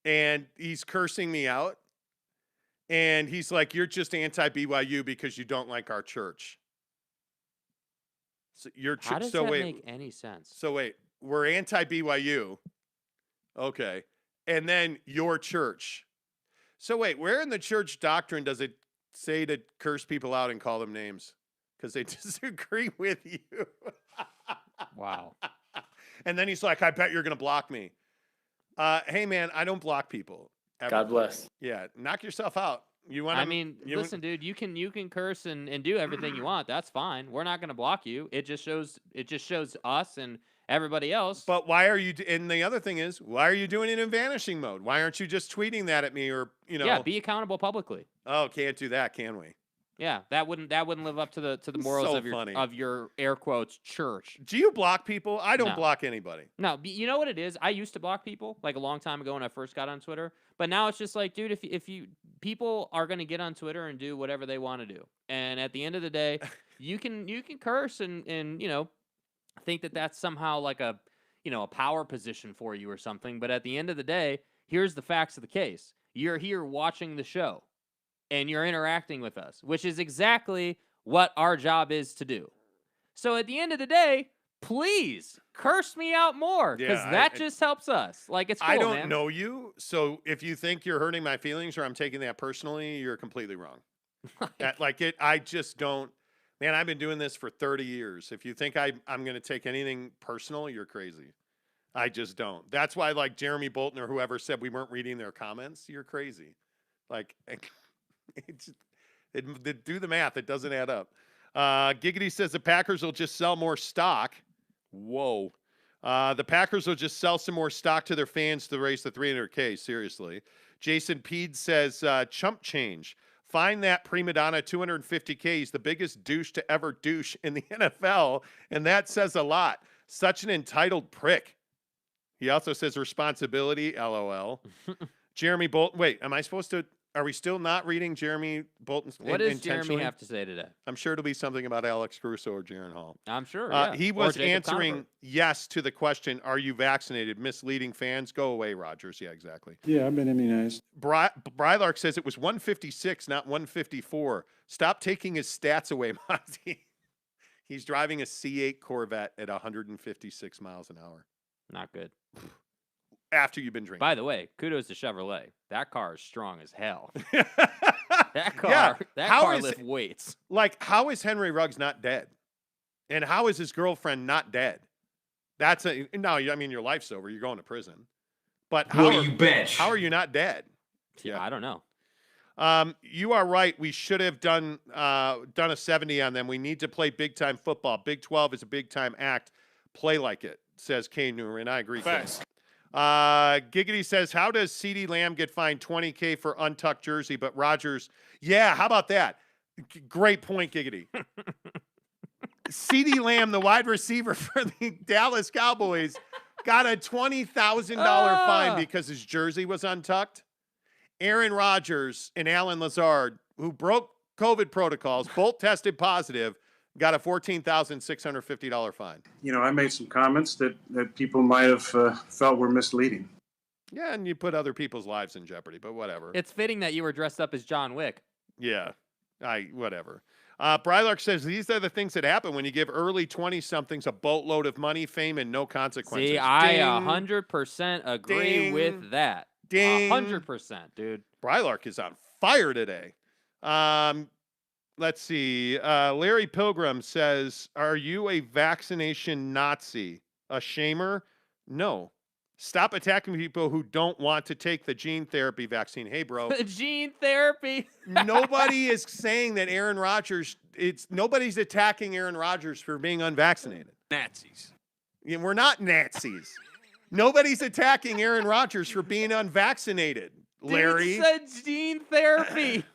and he's cursing me out. And he's like, "You're just anti-BYU because you don't like our church." So How does that make any sense? So wait, we're anti-BYU. Okay. And then your church. So wait, where in the church doctrine does it say to curse people out and call them names because they disagree with you? Wow. And then he's like, "I bet you're going to block me." Hey, man, I don't block people. Ever. God bless. Yeah, knock yourself out. You want? I mean, listen, dude, you can curse and do everything you want. That's fine. We're not going to block you. It just shows us and everybody else. But why are you? And the other thing is, why are you doing it in vanishing mode? Why aren't you just tweeting that at me, or you know? Yeah, be accountable publicly. Oh, can't do that, can we? Yeah, that wouldn't live up to the morals So of your air quotes church. Do you block people? I don't No. block anybody. No, you know what it is? I used to block people like a long time ago when I first got on Twitter, but now it's just like, dude, if you people are going to get on Twitter and do whatever they want to do. And at the end of the day, you can curse and you know, think that that's somehow like a, you know, a power position for you or something, but at the end of the day, here's the facts of the case. You're here watching the show. And you're interacting with us, which is exactly what our job is to do. So at the end of the day, please curse me out more, because that just helps us. Like, it's cool, I don't man. know you, so if you think you're hurting my feelings or I'm taking that personally, you're completely wrong. I just don't. Man, I've been doing this for 30 years. If you think I'm going to take anything personal, you're crazy. I just don't. That's why, like, Jeremy Bolton or whoever said we weren't reading their comments, you're crazy. Like... do the math. It doesn't add up. Giggity says the Packers will just sell more stock. Whoa. The Packers will just sell some more stock to their fans to raise the $300K. Seriously. Jason Pede says chump change. Find that prima donna $250K. He's the biggest douche to ever douche in the NFL, and that says a lot. Such an entitled prick. He also says responsibility. LOL. Jeremy Bolton. Wait, am I supposed to? Are we still not reading Jeremy Bolton's? What does Jeremy have to say today? I'm sure it'll be something about Alex Caruso or Jaron Hall. I'm sure. Yeah. He was answering yes to the question, "Are you vaccinated?" Misleading fans. Go away, Rodgers. Yeah, exactly. Yeah, I've been immunized. Brylark says it was 156, not 154. Stop taking his stats away, Monty. He's driving a C8 Corvette at 156 miles an hour. Not good. After you've been drinking. By the way, kudos to Chevrolet. That car is strong as hell. That car lifts weights. Like, how is Henry Ruggs not dead? And how is his girlfriend not dead? Your life's over. You're going to prison. But how are you not dead? Yeah, I don't know. You are right. We should have done a 70 on them. We need to play big time football. Big 12 is a big time act. Play like it, says Kane Newman. I agree. Facts. Giggity says, how does CeeDee Lamb get fined $20K for untucked jersey, but Rodgers? Yeah, how about that? Great point, Giggity. CeeDee Lamb, the wide receiver for the Dallas Cowboys, got a $20,000 fine because his jersey was untucked. Aaron Rodgers and Alan Lazard, who broke COVID protocols, both tested positive, got a $14,650 fine. You know, I made some comments that people might have felt were misleading. Yeah, and you put other people's lives in jeopardy, but whatever. It's fitting that you were dressed up as John Wick. Yeah, whatever. Brylark says, these are the things that happen when you give early 20-somethings a boatload of money, fame, and no consequences. See, I 100% agree with that. Ding. 100%, dude. Brylark is on fire today. Let's see. Larry Pilgrim says, are you a vaccination Nazi? A shamer? No. Stop attacking people who don't want to take the gene therapy vaccine. Hey, bro. Gene therapy. Nobody is saying that Aaron Rodgers, nobody's attacking Aaron Rodgers for being unvaccinated. Nazis. Yeah, we're not Nazis. Nobody's attacking Aaron Rodgers for being unvaccinated, Larry. Dude said gene therapy.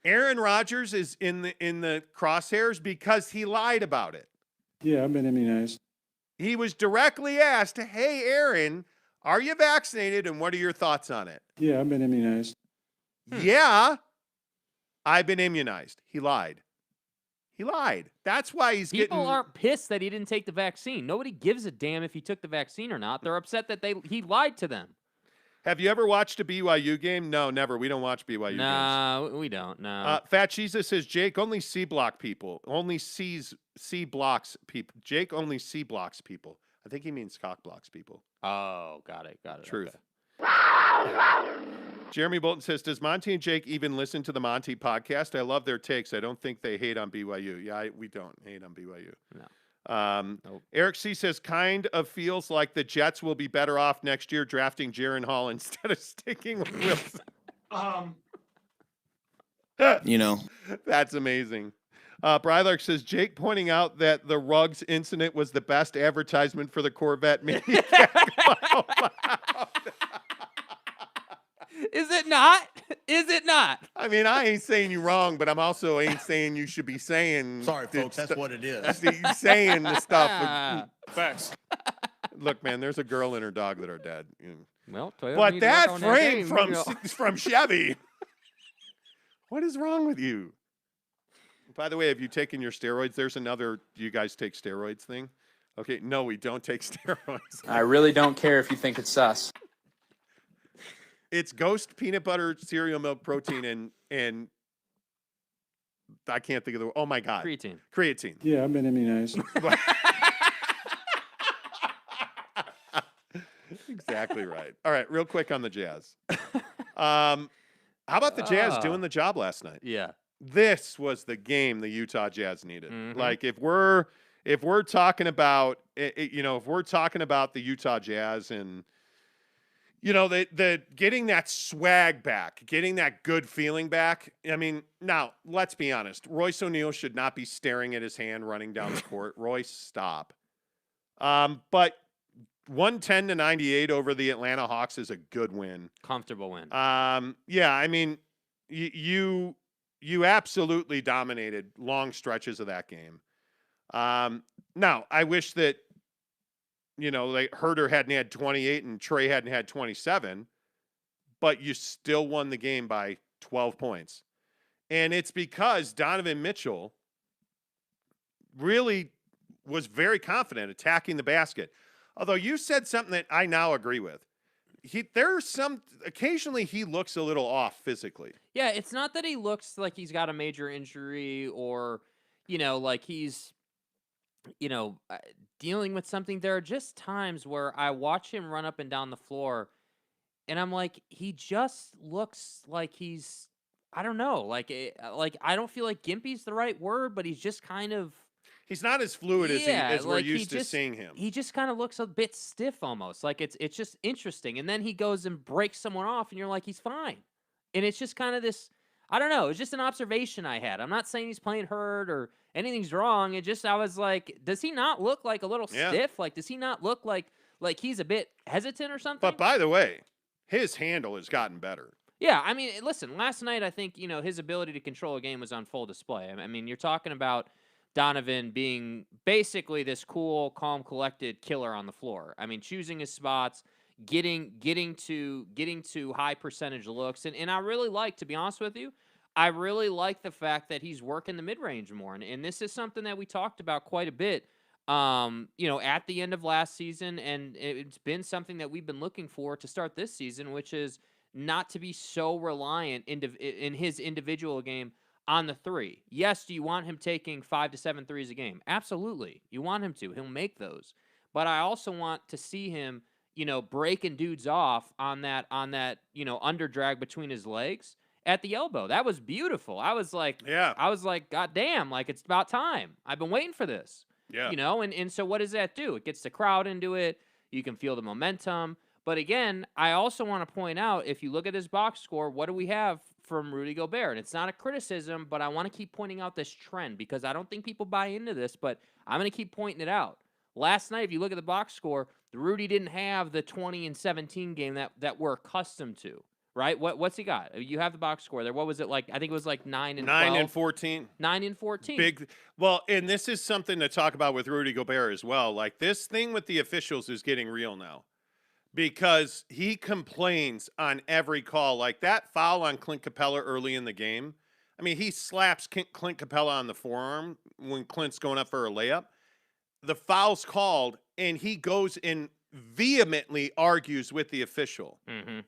Aaron Rodgers is in the crosshairs because he lied about it. Yeah, I've been immunized. He was directly asked, hey, Aaron, are you vaccinated and what are your thoughts on it? Yeah, I've been immunized. Yeah, I've been immunized. He lied. He lied. That's why he's People getting... aren't pissed that he didn't take the vaccine. Nobody gives a damn if he took the vaccine or not. They're upset that he lied to them. Have you ever watched a BYU game? No, never. We don't watch BYU games. Nah, we don't. No. Fat Jesus says, Jake, only C block people. Only C blocks people. Jake only C blocks people. I think he means cock blocks people. Oh, got it. Truth. Okay. Jeremy Bolton says, does Monty and Jake even listen to the Monty podcast? I love their takes. I don't think they hate on BYU. Yeah, we don't hate on BYU. No. Nope. Eric C says, kind of feels like the Jets will be better off next year drafting Jaron Hall instead of sticking with Wilson. You know. That's amazing. Brylark says, Jake pointing out that the Ruggs incident was the best advertisement for the Corvette. Is it not? Is it not? I mean, I ain't saying you wrong, but I'm also ain't saying you should be saying. Sorry, folks. That's what it is. Saying the stuff. Facts. Look, man, there's a girl and her dog that are dead. Well, Toyota But needs to work that on frame game, from Chevy. What is wrong with you? By the way, have you taken your steroids? There's another, do you guys take steroids thing? Okay, no, we don't take steroids. I really don't care if you think it's sus. It's Ghost peanut butter cereal milk protein and I can't think of the, oh my God. Creatine. Yeah, I've been immunized. Exactly right. All right, real quick on the Jazz. How about the Jazz doing the job last night? Yeah. This was the game the Utah Jazz needed. Mm-hmm. Like if we're talking about if we're talking about the Utah Jazz and the getting that swag back, getting that good feeling back. I mean, now let's be honest. Royce O'Neal should not be staring at his hand running down the court. Royce, stop. But 110-98 over the Atlanta Hawks is a good win. Comfortable win. Yeah, I mean, you absolutely dominated long stretches of that game. Now, I wish that, like Herter hadn't had 28 and Trey hadn't had 27, but you still won the game by 12 points. And it's because Donovan Mitchell really was very confident attacking the basket. Although you said something that I now agree with. Occasionally he looks a little off physically. Yeah, it's not that he looks like he's got a major injury or, like he's, dealing with something. There are just times where I watch him run up and down the floor and I'm like, he just looks like he's, I don't know, like I don't feel like gimpy's the right word, but he's just kind of. He's not as fluid as we're used to seeing him. He just kind of looks a bit stiff almost. Like it's just interesting. And then he goes and breaks someone off and you're like, he's fine. And it's just kind of this, I don't know. It's just an observation I had. I'm not saying he's playing hurt or anything's wrong. I was like, does he not look like a little stiff? Like, does he not look like like he's a bit hesitant or something. But by the way, his handle has gotten better. Yeah, I mean, listen, last night I think, his ability to control a game was on full display. I mean, you're talking about Donovan being basically this cool, calm, collected killer on the floor. I mean, choosing his spots, getting to high percentage looks. And I really like, to be honest with you, I really like the fact that he's working the mid-range more. And this is something that we talked about quite a bit, at the end of last season. And it's been something that we've been looking for to start this season, which is not to be so reliant in his individual game on the three. Yes, do you want him taking 5 to 7 threes a game? Absolutely. You want him to. He'll make those. But I also want to see him, breaking dudes off on that, under drag between his legs at the elbow. That was beautiful. I was like, God damn, like it's about time. I've been waiting for this. Yeah. And so what does that do? It gets the crowd into it. You can feel the momentum. But again, I also want to point out, if you look at his box score, what do we have from Rudy Gobert? And it's not a criticism, but I want to keep pointing out this trend because I don't think people buy into this, but I'm going to keep pointing it out. Last night, if you look at the box score, Rudy didn't have the 20 and 17 game that we're accustomed to, right? What's he got? You have the box score there. What was it like? I think it was like 9 and 12. 9 and 14. 9 and 14. Big. Well, and this is something to talk about with Rudy Gobert as well. Like this thing with the officials is getting real now. Because he complains on every call. Like that foul on Clint Capella early in the game. I mean, he slaps Clint Capella on the forearm when Clint's going up for a layup. The foul's called, and he goes and vehemently argues with the official. Mm-hmm.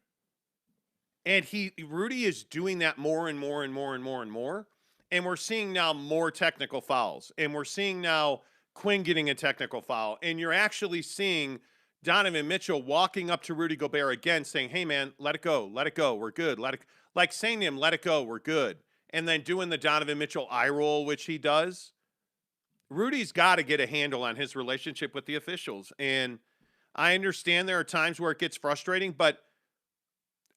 And Rudy is doing that more and more and more and more and more. And we're seeing now more technical fouls. And we're seeing now Quinn getting a technical foul. And you're actually seeing Donovan Mitchell walking up to Rudy Gobert again saying, hey, man, let it go, we're good, like saying to him, let it go, we're good, and then doing the Donovan Mitchell eye roll, which he does. Rudy's got to get a handle on his relationship with the officials, and I understand there are times where it gets frustrating, but,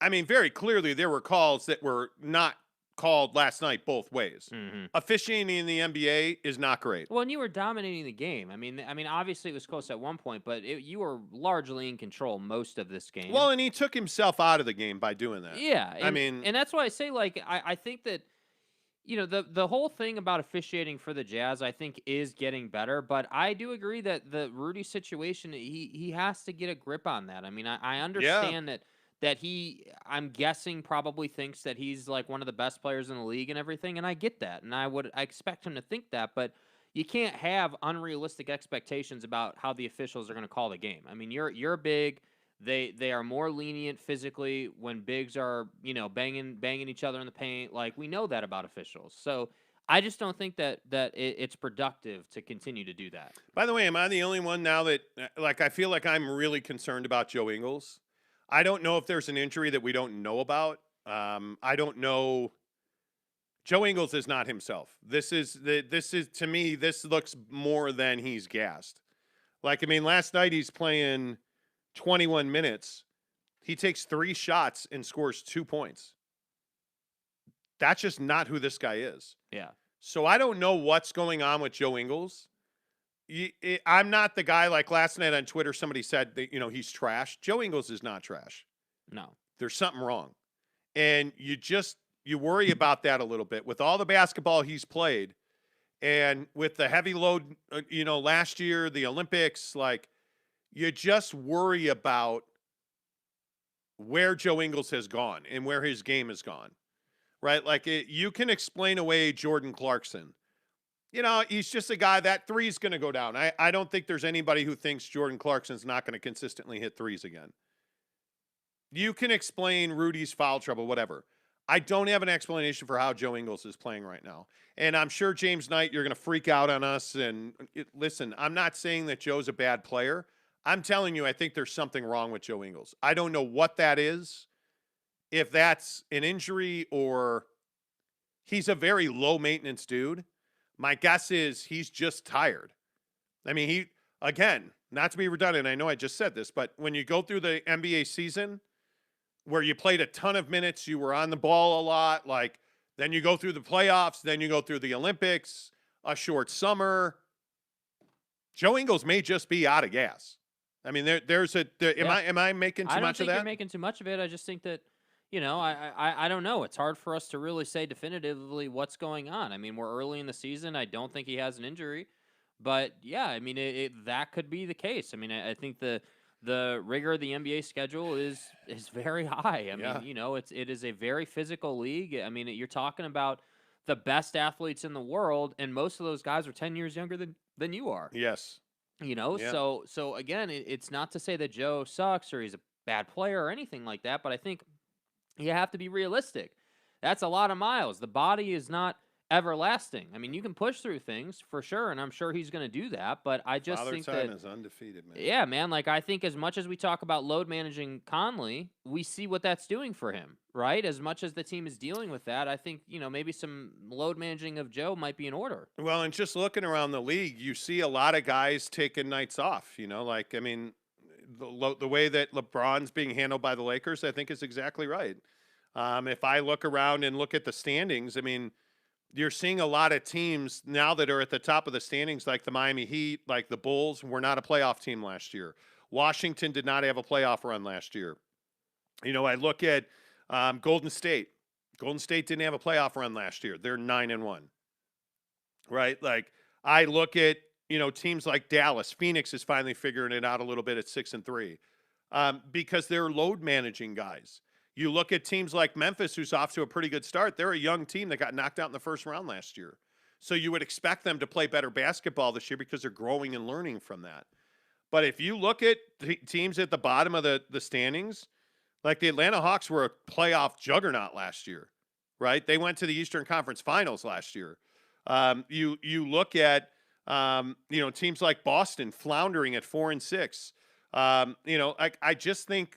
I mean, very clearly there were calls that were not called last night both ways. Mm-hmm. Officiating in the NBA is not great. Well, and you were dominating the game. I mean, obviously it was close at one point, but you were largely in control most of this game. Well, and he took himself out of the game by doing that. Yeah, and that's why I say, like, I think that, the whole thing about officiating for the Jazz, I think, is getting better. But I do agree that the Rudy situation, he has to get a grip on that. I mean, I understand that he, I'm guessing, probably thinks that he's like one of the best players in the league and everything, and I get that, and I expect him to think that, but you can't have unrealistic expectations about how the officials are going to call the game. I mean, you're big. They are more lenient physically when bigs are, banging each other in the paint. Like, we know that about officials. So I just don't think that it's productive to continue to do that. By the way, am I the only one now that, like, I feel like I'm really concerned about Joe Ingles? I don't know if there's an injury that we don't know about. I don't know. Joe Ingles is not himself. This is to me, this looks more than he's gassed. Like, I mean, last night he's playing 21 minutes. He takes 3 shots and scores 2 points. That's just not who this guy is. Yeah. So I don't know what's going on with Joe Ingles. I'm not the guy, like last night on Twitter, somebody said that, he's trash. Joe Ingles is not trash. No. There's something wrong. And you worry about that a little bit. With all the basketball he's played and with the heavy load, last year, the Olympics, like, you just worry about where Joe Ingles has gone and where his game has gone, right? Like, you can explain away Jordan Clarkson. He's just a guy, that three's going to go down. I don't think there's anybody who thinks Jordan Clarkson's not going to consistently hit threes again. You can explain Rudy's foul trouble, whatever. I don't have an explanation for how Joe Ingles is playing right now. And I'm sure, James Knight, you're going to freak out on us. And listen, I'm not saying that Joe's a bad player. I'm telling you, I think there's something wrong with Joe Ingles. I don't know what that is, if that's an injury or he's a very low-maintenance dude. My guess is he's just tired. I mean, again, not to be redundant, I know I just said this, but when you go through the NBA season where you played a ton of minutes, you were on the ball a lot, like, then you go through the playoffs, then you go through the Olympics, a short summer, Joe Ingles may just be out of gas. I mean, am I making too I don't much of think you're that? making too much of it. I just think that, I don't know. It's hard for us to really say definitively what's going on. I mean, we're early in the season. I don't think he has an injury, but yeah, I mean, that could be the case. I mean, I think the rigor of the NBA schedule is very high. I Yeah. mean, it is a very physical league. I mean, you're talking about the best athletes in the world, and most of those guys are 10 years younger than you are. Yes. Yeah. So again, it's not to say that Joe sucks or he's a bad player or anything like that, but I think you have to be realistic. That's a lot of miles. The body is not everlasting. I mean, you can push through things for sure, and I'm sure he's going to do that, but I just Father think Time that is undefeated, man. yeah, man, like I think as much as we talk about load managing Conley, we see what that's doing for him, right? As much as the team is dealing with that, I think, maybe some load managing of Joe might be in order. Well, and just looking around the league, you see a lot of guys taking nights off. Like, I mean, the way that LeBron's being handled by the Lakers, I think is exactly right. If I look around and look at the standings, I mean, you're seeing a lot of teams now that are at the top of the standings, like the Miami Heat, like the Bulls, were not a playoff team last year. Washington did not have a playoff run last year. I look at Golden State. Golden State didn't have a playoff run last year. They're 9-1. Right? Like, I look at, teams like Dallas. Phoenix is finally figuring it out a little bit at 6-3 because they're load managing guys. You look at teams like Memphis, who's off to a pretty good start. They're a young team that got knocked out in the first round last year. So you would expect them to play better basketball this year because they're growing and learning from that. But if you look at teams at the bottom of the standings, like the Atlanta Hawks were a playoff juggernaut last year, right? They went to the Eastern Conference Finals last year. You look at, teams like Boston floundering at 4-6. I just think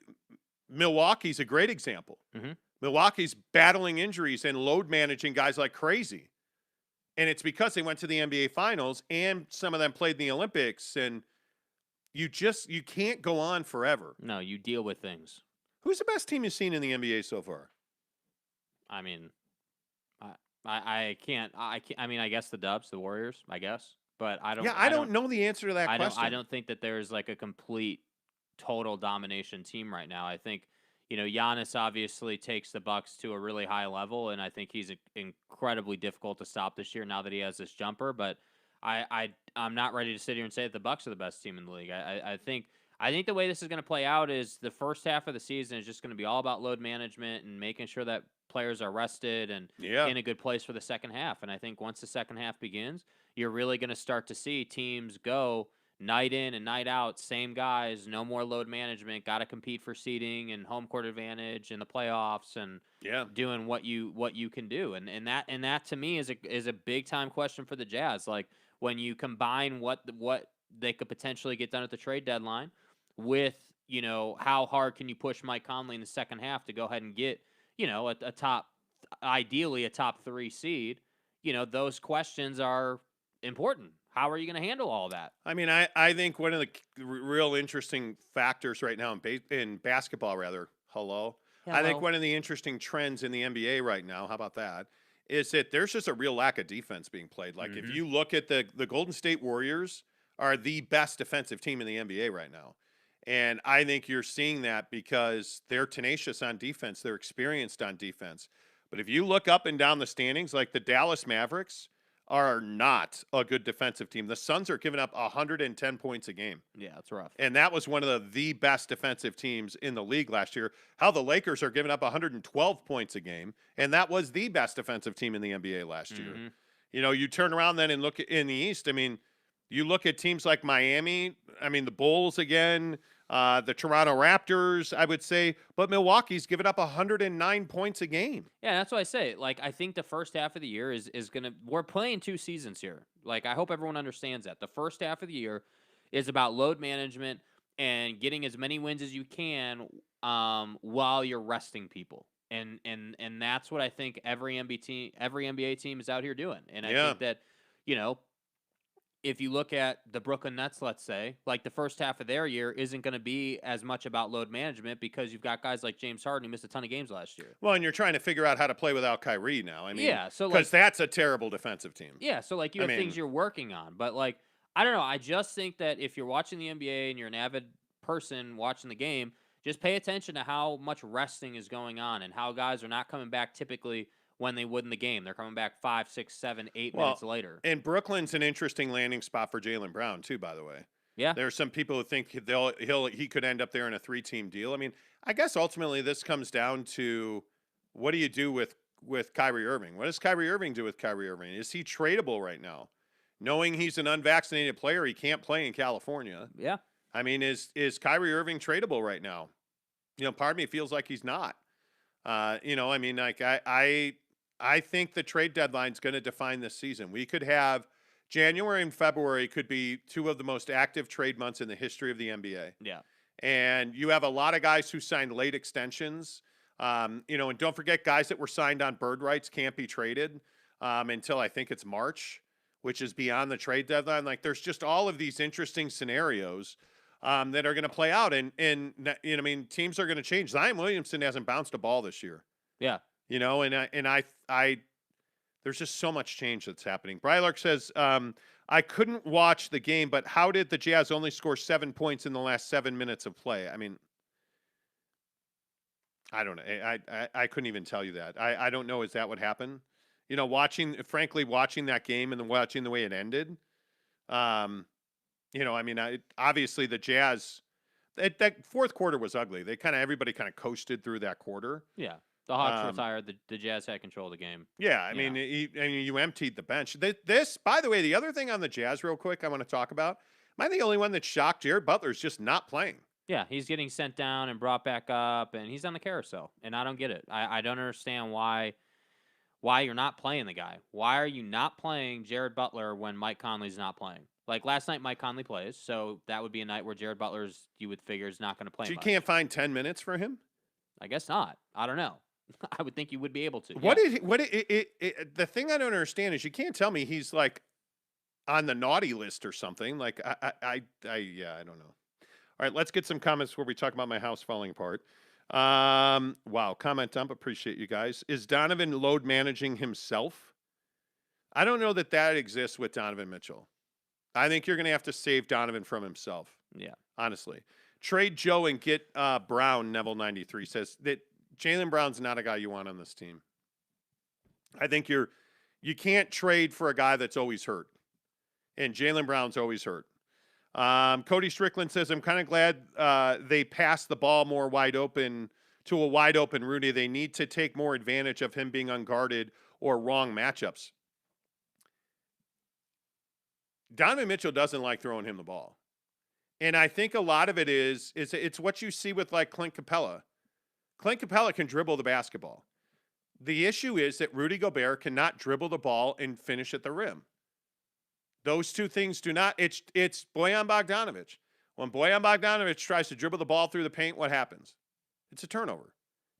Milwaukee's a great example. Mhm. Milwaukee's battling injuries and load managing guys like crazy. And it's because they went to the NBA Finals and some of them played in the Olympics. And you can't go on forever. No, you deal with things. Who's the best team you've seen in the NBA so far? I mean, I can't. I mean, I guess the Dubs, the Warriors, I guess. But I don't. Yeah, I don't know the answer to that question. I don't think that there's like a complete, total domination team right now. I think Giannis obviously takes the Bucks to a really high level, and I think he's incredibly difficult to stop this year now that he has this jumper. But I'm not ready to sit here and say that the Bucks are the best team in the league. I think the way this is going to play out is the first half of the season is just going to be all about load management and making sure that players are rested and in a good place for the second half. And I think once the second half begins, you're really going to start to see teams go night in and night out, same guys, no more load management, got to compete for seeding and home court advantage in the playoffs and doing what you can do. And that to me is a big time question for the Jazz. Like when you combine what they could potentially get done at the trade deadline with, how hard can you push Mike Conley in the second half to go ahead and get, ideally a top 3 seed, those questions are important. How are you going to handle all that? I mean, I think one of the real interesting factors right now in basketball, I think one of the interesting trends in the NBA right now, how about that, is that there's just a real lack of defense being played. Like if you look at the Golden State Warriors are the best defensive team in the NBA right now. And I think you're seeing that because they're tenacious on defense. They're experienced on defense. But if you look up and down the standings, like the Dallas Mavericks are not a good defensive team. The Suns are giving up 110 points a game. Yeah, that's rough. And that was one of the best defensive teams in the league last year. How the Lakers are giving up 112 points a game, and that was the best defensive team in the NBA last year. You turn around then and look in the East. I mean, you look at teams like Miami, the Bulls again, the Toronto Raptors, I would say, but Milwaukee's given up 109 points a game. Yeah, that's what I say. Like, I think the first half of the year is going to – we're playing 2 seasons here. Like, I hope everyone understands that. The first half of the year is about load management and getting as many wins as you can while you're resting people. And that's what I think every NBA team is out here doing. And I think that, if you look at the Brooklyn Nets, let's say, like the first half of their year isn't going to be as much about load management because you've got guys like James Harden who missed a ton of games last year. Well, and you're trying to figure out how to play without Kyrie now. So because that's a terrible defensive team. Yeah, so like you have things you're working on, but like I don't know. I just think that if you're watching the NBA and you're an avid person watching the game, just pay attention to how much resting is going on and how guys are not coming back typically when they would in the game. They're coming back 5, 6, 7, 8 minutes later. And Brooklyn's an interesting landing spot for Jaylen Brown too, by the way. Yeah. There are some people who think he could end up there in a 3-team deal. I mean, I guess ultimately this comes down to what do you do with Kyrie Irving? What does Kyrie Irving do with Kyrie Irving? Is he tradable right now? Knowing he's an unvaccinated player, he can't play in California. Yeah. I mean, is Kyrie Irving tradable right now? Part of me feels like he's not. I mean, like I think the trade deadline is going to define this season. We could have January and February could be two of the most active trade months in the history of the NBA. Yeah. And you have a lot of guys who signed late extensions. And don't forget guys that were signed on bird rights can't be traded until I think it's March, which is beyond the trade deadline. Like there's just all of these interesting scenarios that are going to play out. And I mean, teams are going to change. Zion Williamson hasn't bounced a ball this year. Yeah. And I there's just so much change that's happening. Brylark says, I couldn't watch the game, but how did the Jazz only score 7 points in the last 7 minutes of play? I mean, I don't know. I couldn't even tell you that. I don't know. Is that what happened? Watching that game and then watching the way it ended. I mean, obviously the Jazz, that fourth quarter was ugly. Everybody kind of coasted through that quarter. Yeah. The Hawks retired. The Jazz had control of the game. Yeah, I mean, you emptied the bench. This, by the way, the other thing on the Jazz real quick I want to talk about, am I the only one that's shocked? Jared Butler's just not playing. Yeah, he's getting sent down and brought back up, and he's on the carousel, and I don't get it. I don't understand why you're not playing the guy. Why are you not playing Jared Butler when Mike Conley's not playing? Like last night, Mike Conley plays, so that would be a night where Jared Butler's, you would figure, is not going to play So you much. can't find 10 minutes for him? I guess not. I don't know. I would think you would be able to. The thing I don't understand is you can't tell me he's like on the naughty list or something. Like I don't know. All right, let's get some comments where we talk about my house falling apart. Wow, comment dump. Appreciate you guys. Is Donovan load managing himself? I don't know that exists with Donovan Mitchell. I think you're going to have to save Donovan from himself. Yeah, honestly, trade Joe and get Brown. Neville 93 says that Jaylen Brown's not a guy you want on this team. I think you can't trade for a guy that's always hurt, and Jaylen Brown's always hurt. Cody Strickland says, I'm kind of glad they passed the ball more wide open to a wide open Rudy. They need to take more advantage of him being unguarded or wrong matchups. Donovan Mitchell doesn't like throwing him the ball. And I think a lot of it is it's what you see with like Clint Capella. Clint Capella can dribble the basketball. The issue is that Rudy Gobert cannot dribble the ball and finish at the rim. Those two things do not. It's Bojan Bogdanović. When Bojan Bogdanović tries to dribble the ball through the paint, what happens? It's a turnover.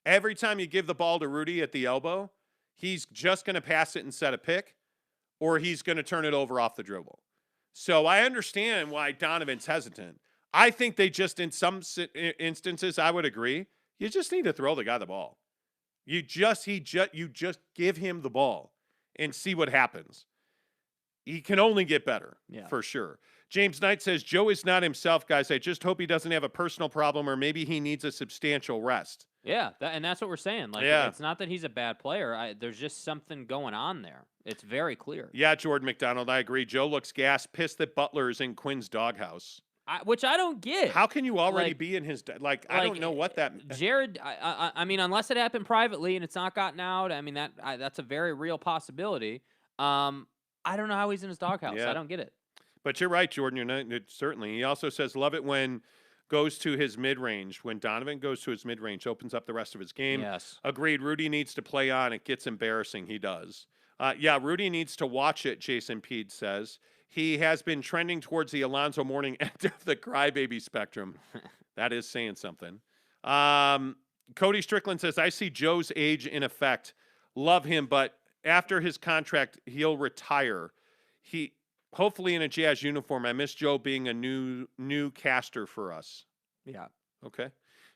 Every time you give the ball to Rudy at the elbow, he's just going to pass it and set a pick, or he's going to turn it over off the dribble. So I understand why Donovan's hesitant. I think they just, in some instances, I would agree, you just need to throw the guy the ball. You just give him the ball and see what happens. He can only get better, for sure. James Knight says, Joe is not himself, guys. I just hope he doesn't have a personal problem, or maybe he needs a substantial rest. Yeah, and that's what we're saying. Like, it's not that he's a bad player. There's just something going on there. It's very clear. Yeah, Jordan McDonald, I agree. Joe looks gassed, pissed that Butler is in Quinn's doghouse. Which I don't get. How can you already be in his I don't know what that. Jared, I mean, unless it happened privately and it's not gotten out, I mean that's a very real possibility. I don't know how he's in his doghouse. I don't get it. But you're right, Jordan. You're not certainly. He also says, love it when goes to his mid-range. When Donovan goes to his mid-range, opens up the rest of his game. Yes. Agreed. Rudy needs to play on. It gets embarrassing. He does. Yeah, Rudy needs to watch it, Jason Pede says. He has been trending towards the Alonzo Mourning end of the crybaby spectrum. That is saying something. Cody Strickland says, I see Joe's age in effect. Love him, but after his contract, he'll retire. He hopefully in a Jazz uniform. I miss Joe being a new caster for us. Yeah. Okay.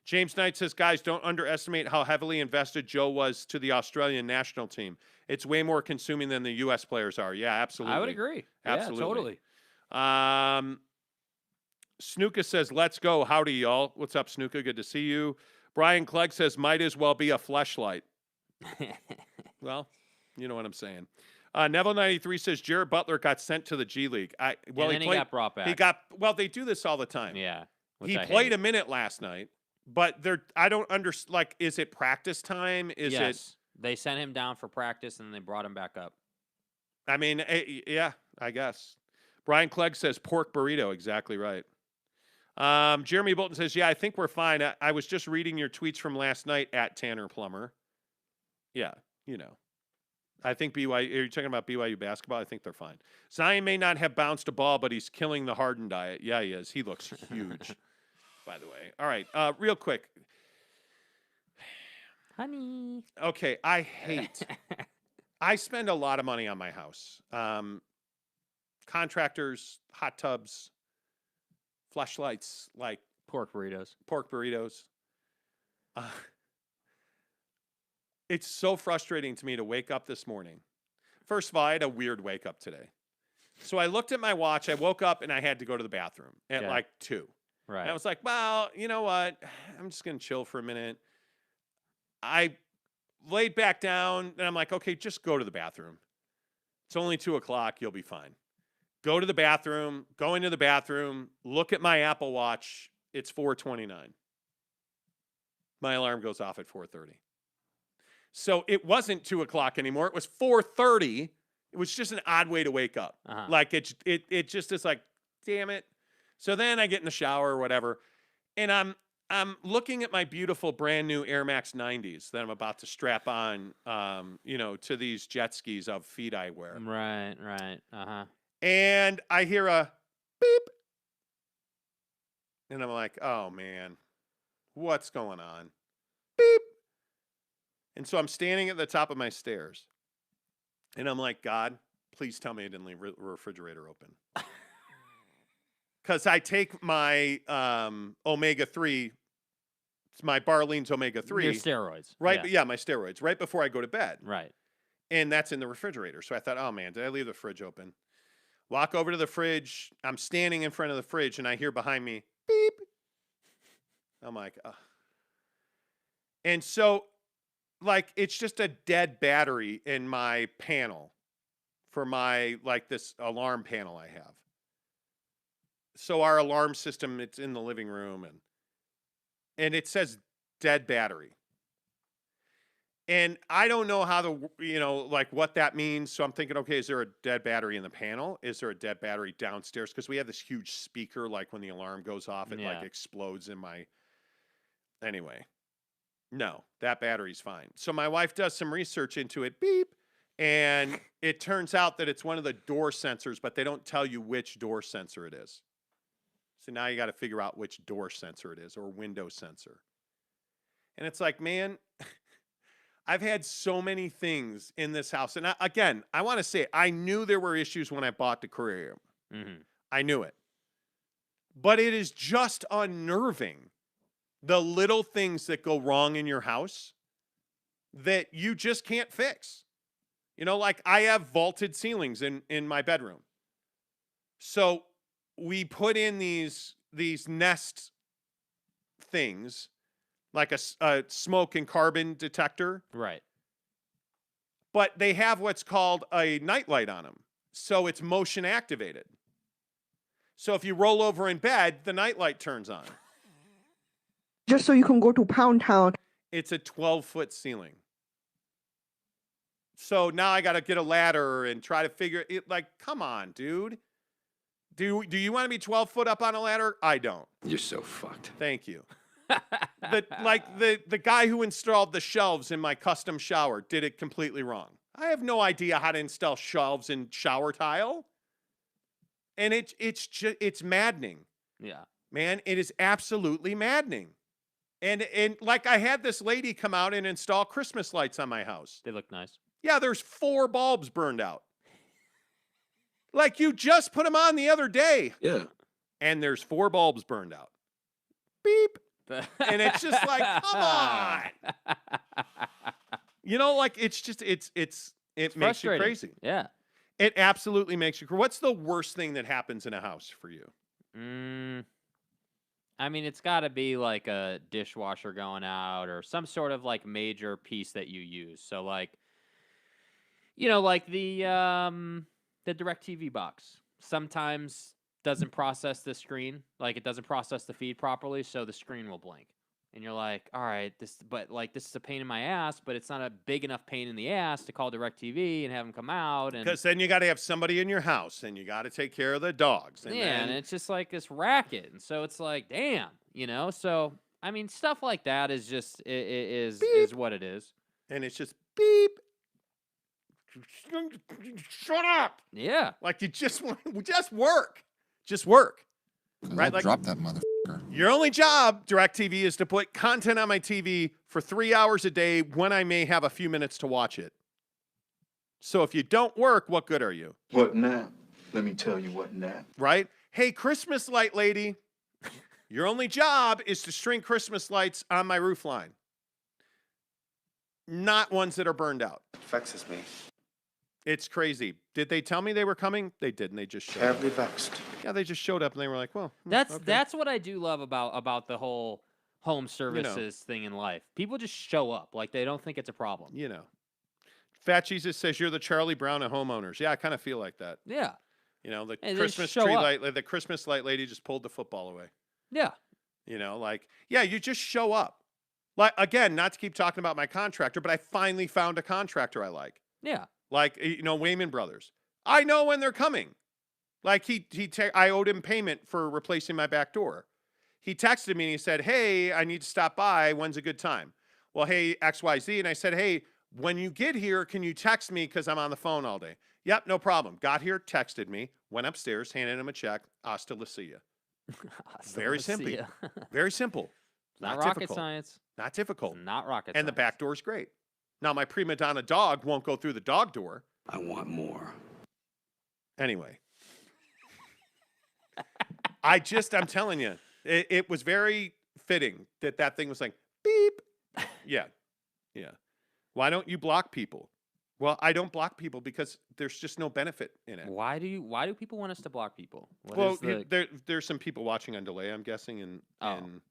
James Knight says, guys, don't underestimate how heavily invested Joe was to the Australian national team. It's way more consuming than the U.S. players are. Yeah, absolutely. I would agree. Absolutely. Yeah, totally. Snuka says, let's go. Howdy, y'all. What's up, Snuka? Good to see you. Brian Clegg says, might as well be a fleshlight. Well, you know what I'm saying. Neville93 says, Jared Butler got sent to the G League. And then he got brought back. Well, they do this all the time. Yeah. He played a minute last night, but I don't understand. Like, is it practice time? Yes. They sent him down for practice and they brought him back up. I mean, yeah, I guess. Brian Clegg says pork burrito. Exactly right. Jeremy Bolton says, yeah, I think we're fine. I was just reading your tweets from last night at Tanner Plummer. Yeah, you know. I think BYU, are you talking about BYU basketball? I think they're fine. Zion may not have bounced a ball, but he's killing the Harden diet. Yeah, he is. He looks huge, by the way. All right, real quick. Honey. Okay, I spend a lot of money on my house. Contractors, hot tubs, fleshlights, like pork burritos. It's so frustrating to me to wake up this morning. First of all, I had a weird wake up today. So I looked at my watch. I woke up and I had to go to the bathroom at like 2. Right. And I was like, well, you know what? I'm just going to chill for a minute. I laid back down and I'm like, okay, just go to the bathroom. It's only 2:00. You'll be fine. Go to the bathroom, go into the bathroom, look at my Apple Watch. It's 4:29. My alarm goes off at 4:30. So it wasn't 2:00 anymore. It was 4:30. It was just an odd way to wake up. Uh-huh. Like it just is like, damn it. So then I get in the shower or whatever, and I'm looking at my beautiful brand new Air Max 90s that I'm about to strap on, to these jet skis of feet I wear. Right. Uh-huh. And I hear a beep. And I'm like, oh, man, what's going on? Beep. And so I'm standing at the top of my stairs. And I'm like, God, please tell me I didn't leave the refrigerator open. Because I take my omega-3, it's my Barlean's omega-3. Your steroids. Right, yeah, my steroids, right before I go to bed. Right. And that's in the refrigerator. So I thought, oh, man, did I leave the fridge open? Walk over to the fridge. I'm standing in front of the fridge, and I hear behind me, beep. I'm like, ugh. And so, like, it's just a dead battery in my panel for my, like, this alarm panel I have. So our alarm system, it's in the living room, and it says dead battery. And I don't know how what that means. So I'm thinking, okay, is there a dead battery in the panel? Is there a dead battery downstairs? Because we have this huge speaker, like when the alarm goes off, it like explodes in my. Anyway, no, that battery's fine. So my wife does some research into it, beep, and it turns out that it's one of the door sensors, but they don't tell you which door sensor it is. So now you got to figure out which door sensor it is or window sensor. And it's like, man, I've had so many things in this house. And I want to say, I knew there were issues when I bought the aquarium. Mm-hmm. I knew it. But it is just unnerving, the little things that go wrong in your house that you just can't fix. Like I have vaulted ceilings in my bedroom. So we put in these Nest things, like a smoke and carbon detector. Right. But they have what's called a nightlight on them. So it's motion activated. So if you roll over in bed, the nightlight turns on. Just so you can go to Pound Town. It's a 12-foot ceiling. So now I got to get a ladder and try to figure it. Like, come on, dude. Do you want to be 12 foot up on a ladder? I don't. You're so fucked. Thank you. The guy who installed the shelves in my custom shower did it completely wrong. I have no idea how to install shelves in shower tile. And it's maddening. Yeah. Man, it is absolutely maddening. And like I had this lady come out and install Christmas lights on my house. They look nice. Yeah, there's 4 bulbs burned out. Like you just put them on the other day. Yeah. And there's 4 bulbs burned out. Beep. And it's just like, come on. Like it makes you crazy. Yeah. It absolutely makes you crazy. What's the worst thing that happens in a house for you? I mean, it's got to be like a dishwasher going out or some sort of like major piece that you use. So like, like the DirecTV box sometimes doesn't process the screen, like it doesn't process the feed properly, so the screen will blink. And you're like, all right, this is a pain in my ass, but it's not a big enough pain in the ass to call DirecTV and have them come out. And Because then you got to have somebody in your house, and you got to take care of the dogs. And and it's just like this racket, and so it's like, damn, So I mean, stuff like that is just is what it is. And it's just beep. Shut up. Yeah. Like you just work. Just work. Right? Like, drop that motherfucker. Your only job, DirecTV, is to put content on my TV for 3 hours a day when I may have a few minutes to watch it. So if you don't work, what good are you? What now? Let me tell you what now. Right? Hey, Christmas light lady, your only job is to string Christmas lights on my roof line. Not ones that are burned out. It vexes me. It's crazy. Did they tell me they were coming? They didn't. They just showed up. Terribly vexed. Yeah, they just showed up and they were like, well, That's okay. that's what I do love about the whole home services thing in life. People just show up like they don't think it's a problem. Fat Jesus says you're the Charlie Brown of homeowners. Yeah, I kind of feel like that. Yeah. The Hey, they Christmas show tree up. light, the Christmas light lady just pulled the football away. Yeah. You just show up. Like, again, not to keep talking about my contractor, but I finally found a contractor I like. Yeah. Like, Wayman Brothers. I know when they're coming. Like, I owed him payment for replacing my back door. He texted me and he said, hey, I need to stop by. When's a good time? Well, hey, XYZ. And I said, hey, when you get here, can you text me because I'm on the phone all day? Yep, no problem. Got here, texted me, went upstairs, handed him a check. Hasta la see ya. Very simple. Very simple. Not rocket difficult. science. Not difficult. It's not rocket And science. the back door's great. Now, my prima donna dog won't go through the dog door. I want more. Anyway. I'm telling you, it was very fitting that thing was like, beep. Yeah. Yeah. Why don't you block people? Well, I don't block people because there's just no benefit in it. Why do people want us to block people? There's some people watching on delay, I'm guessing, and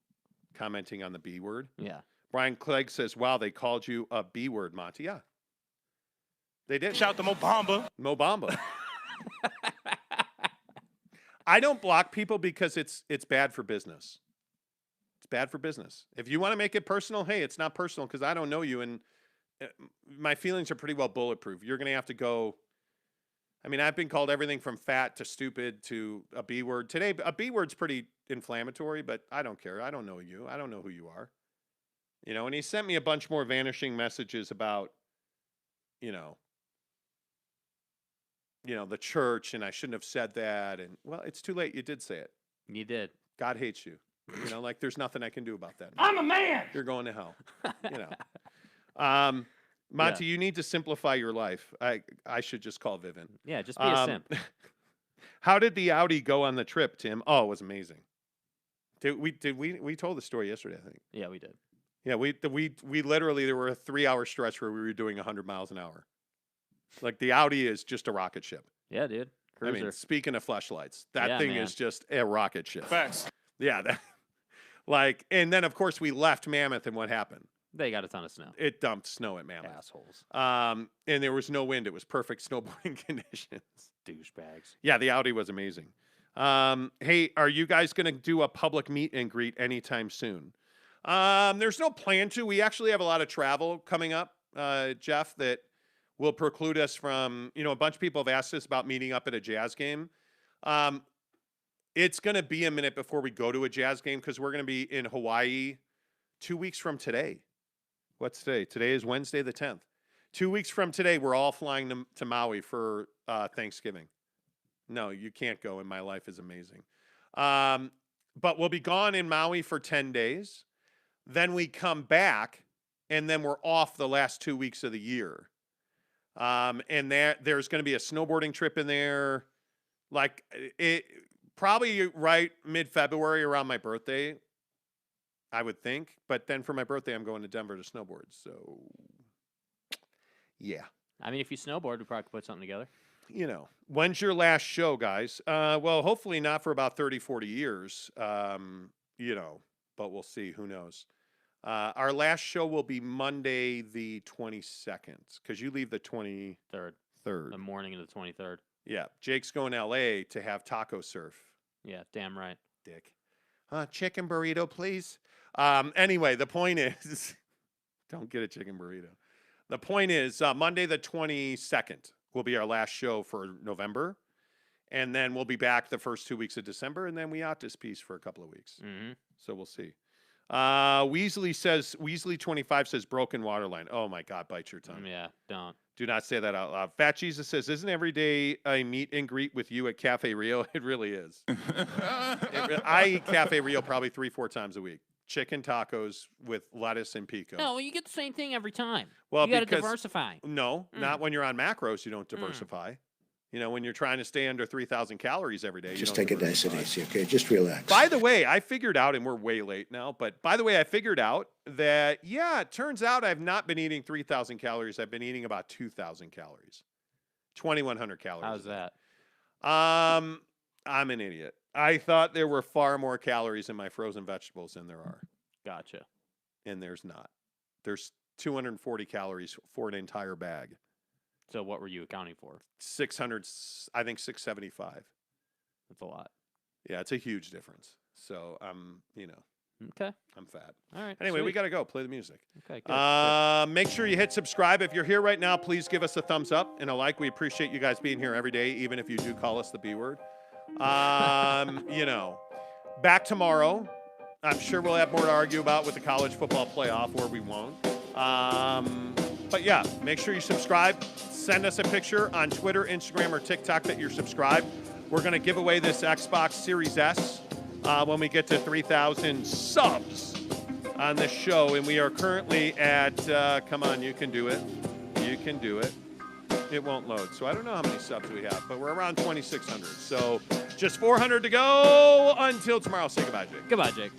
commenting on the B word. Yeah. Brian Clegg says, wow, they called you a B word, Monty. Yeah. They did. Shout to Mo Bamba. Mo Bamba. I don't block people because it's bad for business. It's bad for business. If you want to make it personal, hey, it's not personal because I don't know you, and my feelings are pretty well bulletproof. You're going to have to go. I mean, I've been called everything from fat to stupid to a B word. Today, a B word's pretty inflammatory, but I don't care. I don't know you. I don't know who you are. And he sent me a bunch more vanishing messages about, the church, and I shouldn't have said that. And, well, it's too late. You did say it. You did. God hates you. Like there's nothing I can do about that. I'm a man. You're going to hell. Monty, you need to simplify your life. I should just call Vivin. Yeah, just be a simp. How did the Audi go on the trip, Tim? Oh, it was amazing. We told the story yesterday, I think. Yeah, we did. Yeah, we literally, there were a 3-hour stretch where we were doing 100 miles an hour. Like the Audi is just a rocket ship. Yeah, dude. Cruiser. I mean, speaking of fleshlights, that thing man. is just a rocket ship. Facts. Yeah. And then of course we left Mammoth, and what happened? They got a ton of snow. It dumped snow at Mammoth. Assholes. And there was no wind. It was perfect snowboarding conditions. Douchebags. Yeah, the Audi was amazing. Hey, are you guys going to do a public meet and greet anytime soon? There's no plan to. We actually have a lot of travel coming up, Jeff, that will preclude us from, a bunch of people have asked us about meeting up at a Jazz game. It's going to be a minute before we go to a Jazz game because we're going to be in Hawaii 2 weeks from today. What's today? Today is Wednesday the 10th. 2 weeks from today, we're all flying to Maui for Thanksgiving. No, you can't go, and my life is amazing. But we'll be gone in Maui for 10 days. Then we come back, and then we're off the last 2 weeks of the year. And there's going to be a snowboarding trip in there. Like, it probably right mid-February around my birthday, I would think. But then for my birthday, I'm going to Denver to snowboard. So, yeah. I mean, if you snowboard, we probably could put something together. When's your last show, guys? Well, hopefully not for about 30, 40 years. but we'll see. Who knows? Our last show will be Monday the 22nd because you leave the 23rd. The morning of the 23rd. Yeah. Jake's going to L.A. to have taco surf. Yeah, damn right. Dick. Chicken burrito, please. Anyway, the point is, don't get a chicken burrito. The point is, Monday the 22nd will be our last show for November. And then we'll be back the first 2 weeks of December. And then we out this piece for a couple of weeks. Mm-hmm. So we'll see. Weasley25 says broken water line. Oh my God, bite your tongue. Yeah, don't. Do not say that out loud. Fat Jesus says, isn't every day a meet and greet with you at Cafe Rio? It really is. I eat Cafe Rio probably 3-4 times a week. Chicken tacos with lettuce and pico. No, you get the same thing every time. Well, you got to because- diversify. No, not when you're on macros, you don't diversify. When you're trying to stay under 3,000 calories every day. Just take it nice and easy, okay? Just relax. By the way, I figured out, and we're way late now, but by the way, I figured out that, it turns out I've not been eating 3,000 calories. I've been eating about 2,000 calories, 2,100 calories. How's that? I'm an idiot. I thought there were far more calories in my frozen vegetables than there are. Gotcha. And there's not. There's 240 calories for an entire bag. So what were you accounting for? 600, I think 675. That's a lot. Yeah, it's a huge difference. So Okay. I'm fat. All right. Anyway, we sweet. got to go. Play the music. Okay, good. Make sure you hit subscribe. If you're here right now, please give us a thumbs up and a like. We appreciate you guys being here every day, even if you do call us the B word. Back tomorrow. I'm sure we'll have more to argue about with the college football playoff, or we won't. But yeah, make sure you subscribe. Send us a picture on Twitter, Instagram, or TikTok that you're subscribed. We're going to give away this Xbox Series S when we get to 3,000 subs on this show. And we are currently at, come on, you can do it. You can do it. It won't load. So I don't know how many subs we have, but we're around 2,600. So just 400 to go until tomorrow. Say goodbye, Jake. Goodbye, Jake.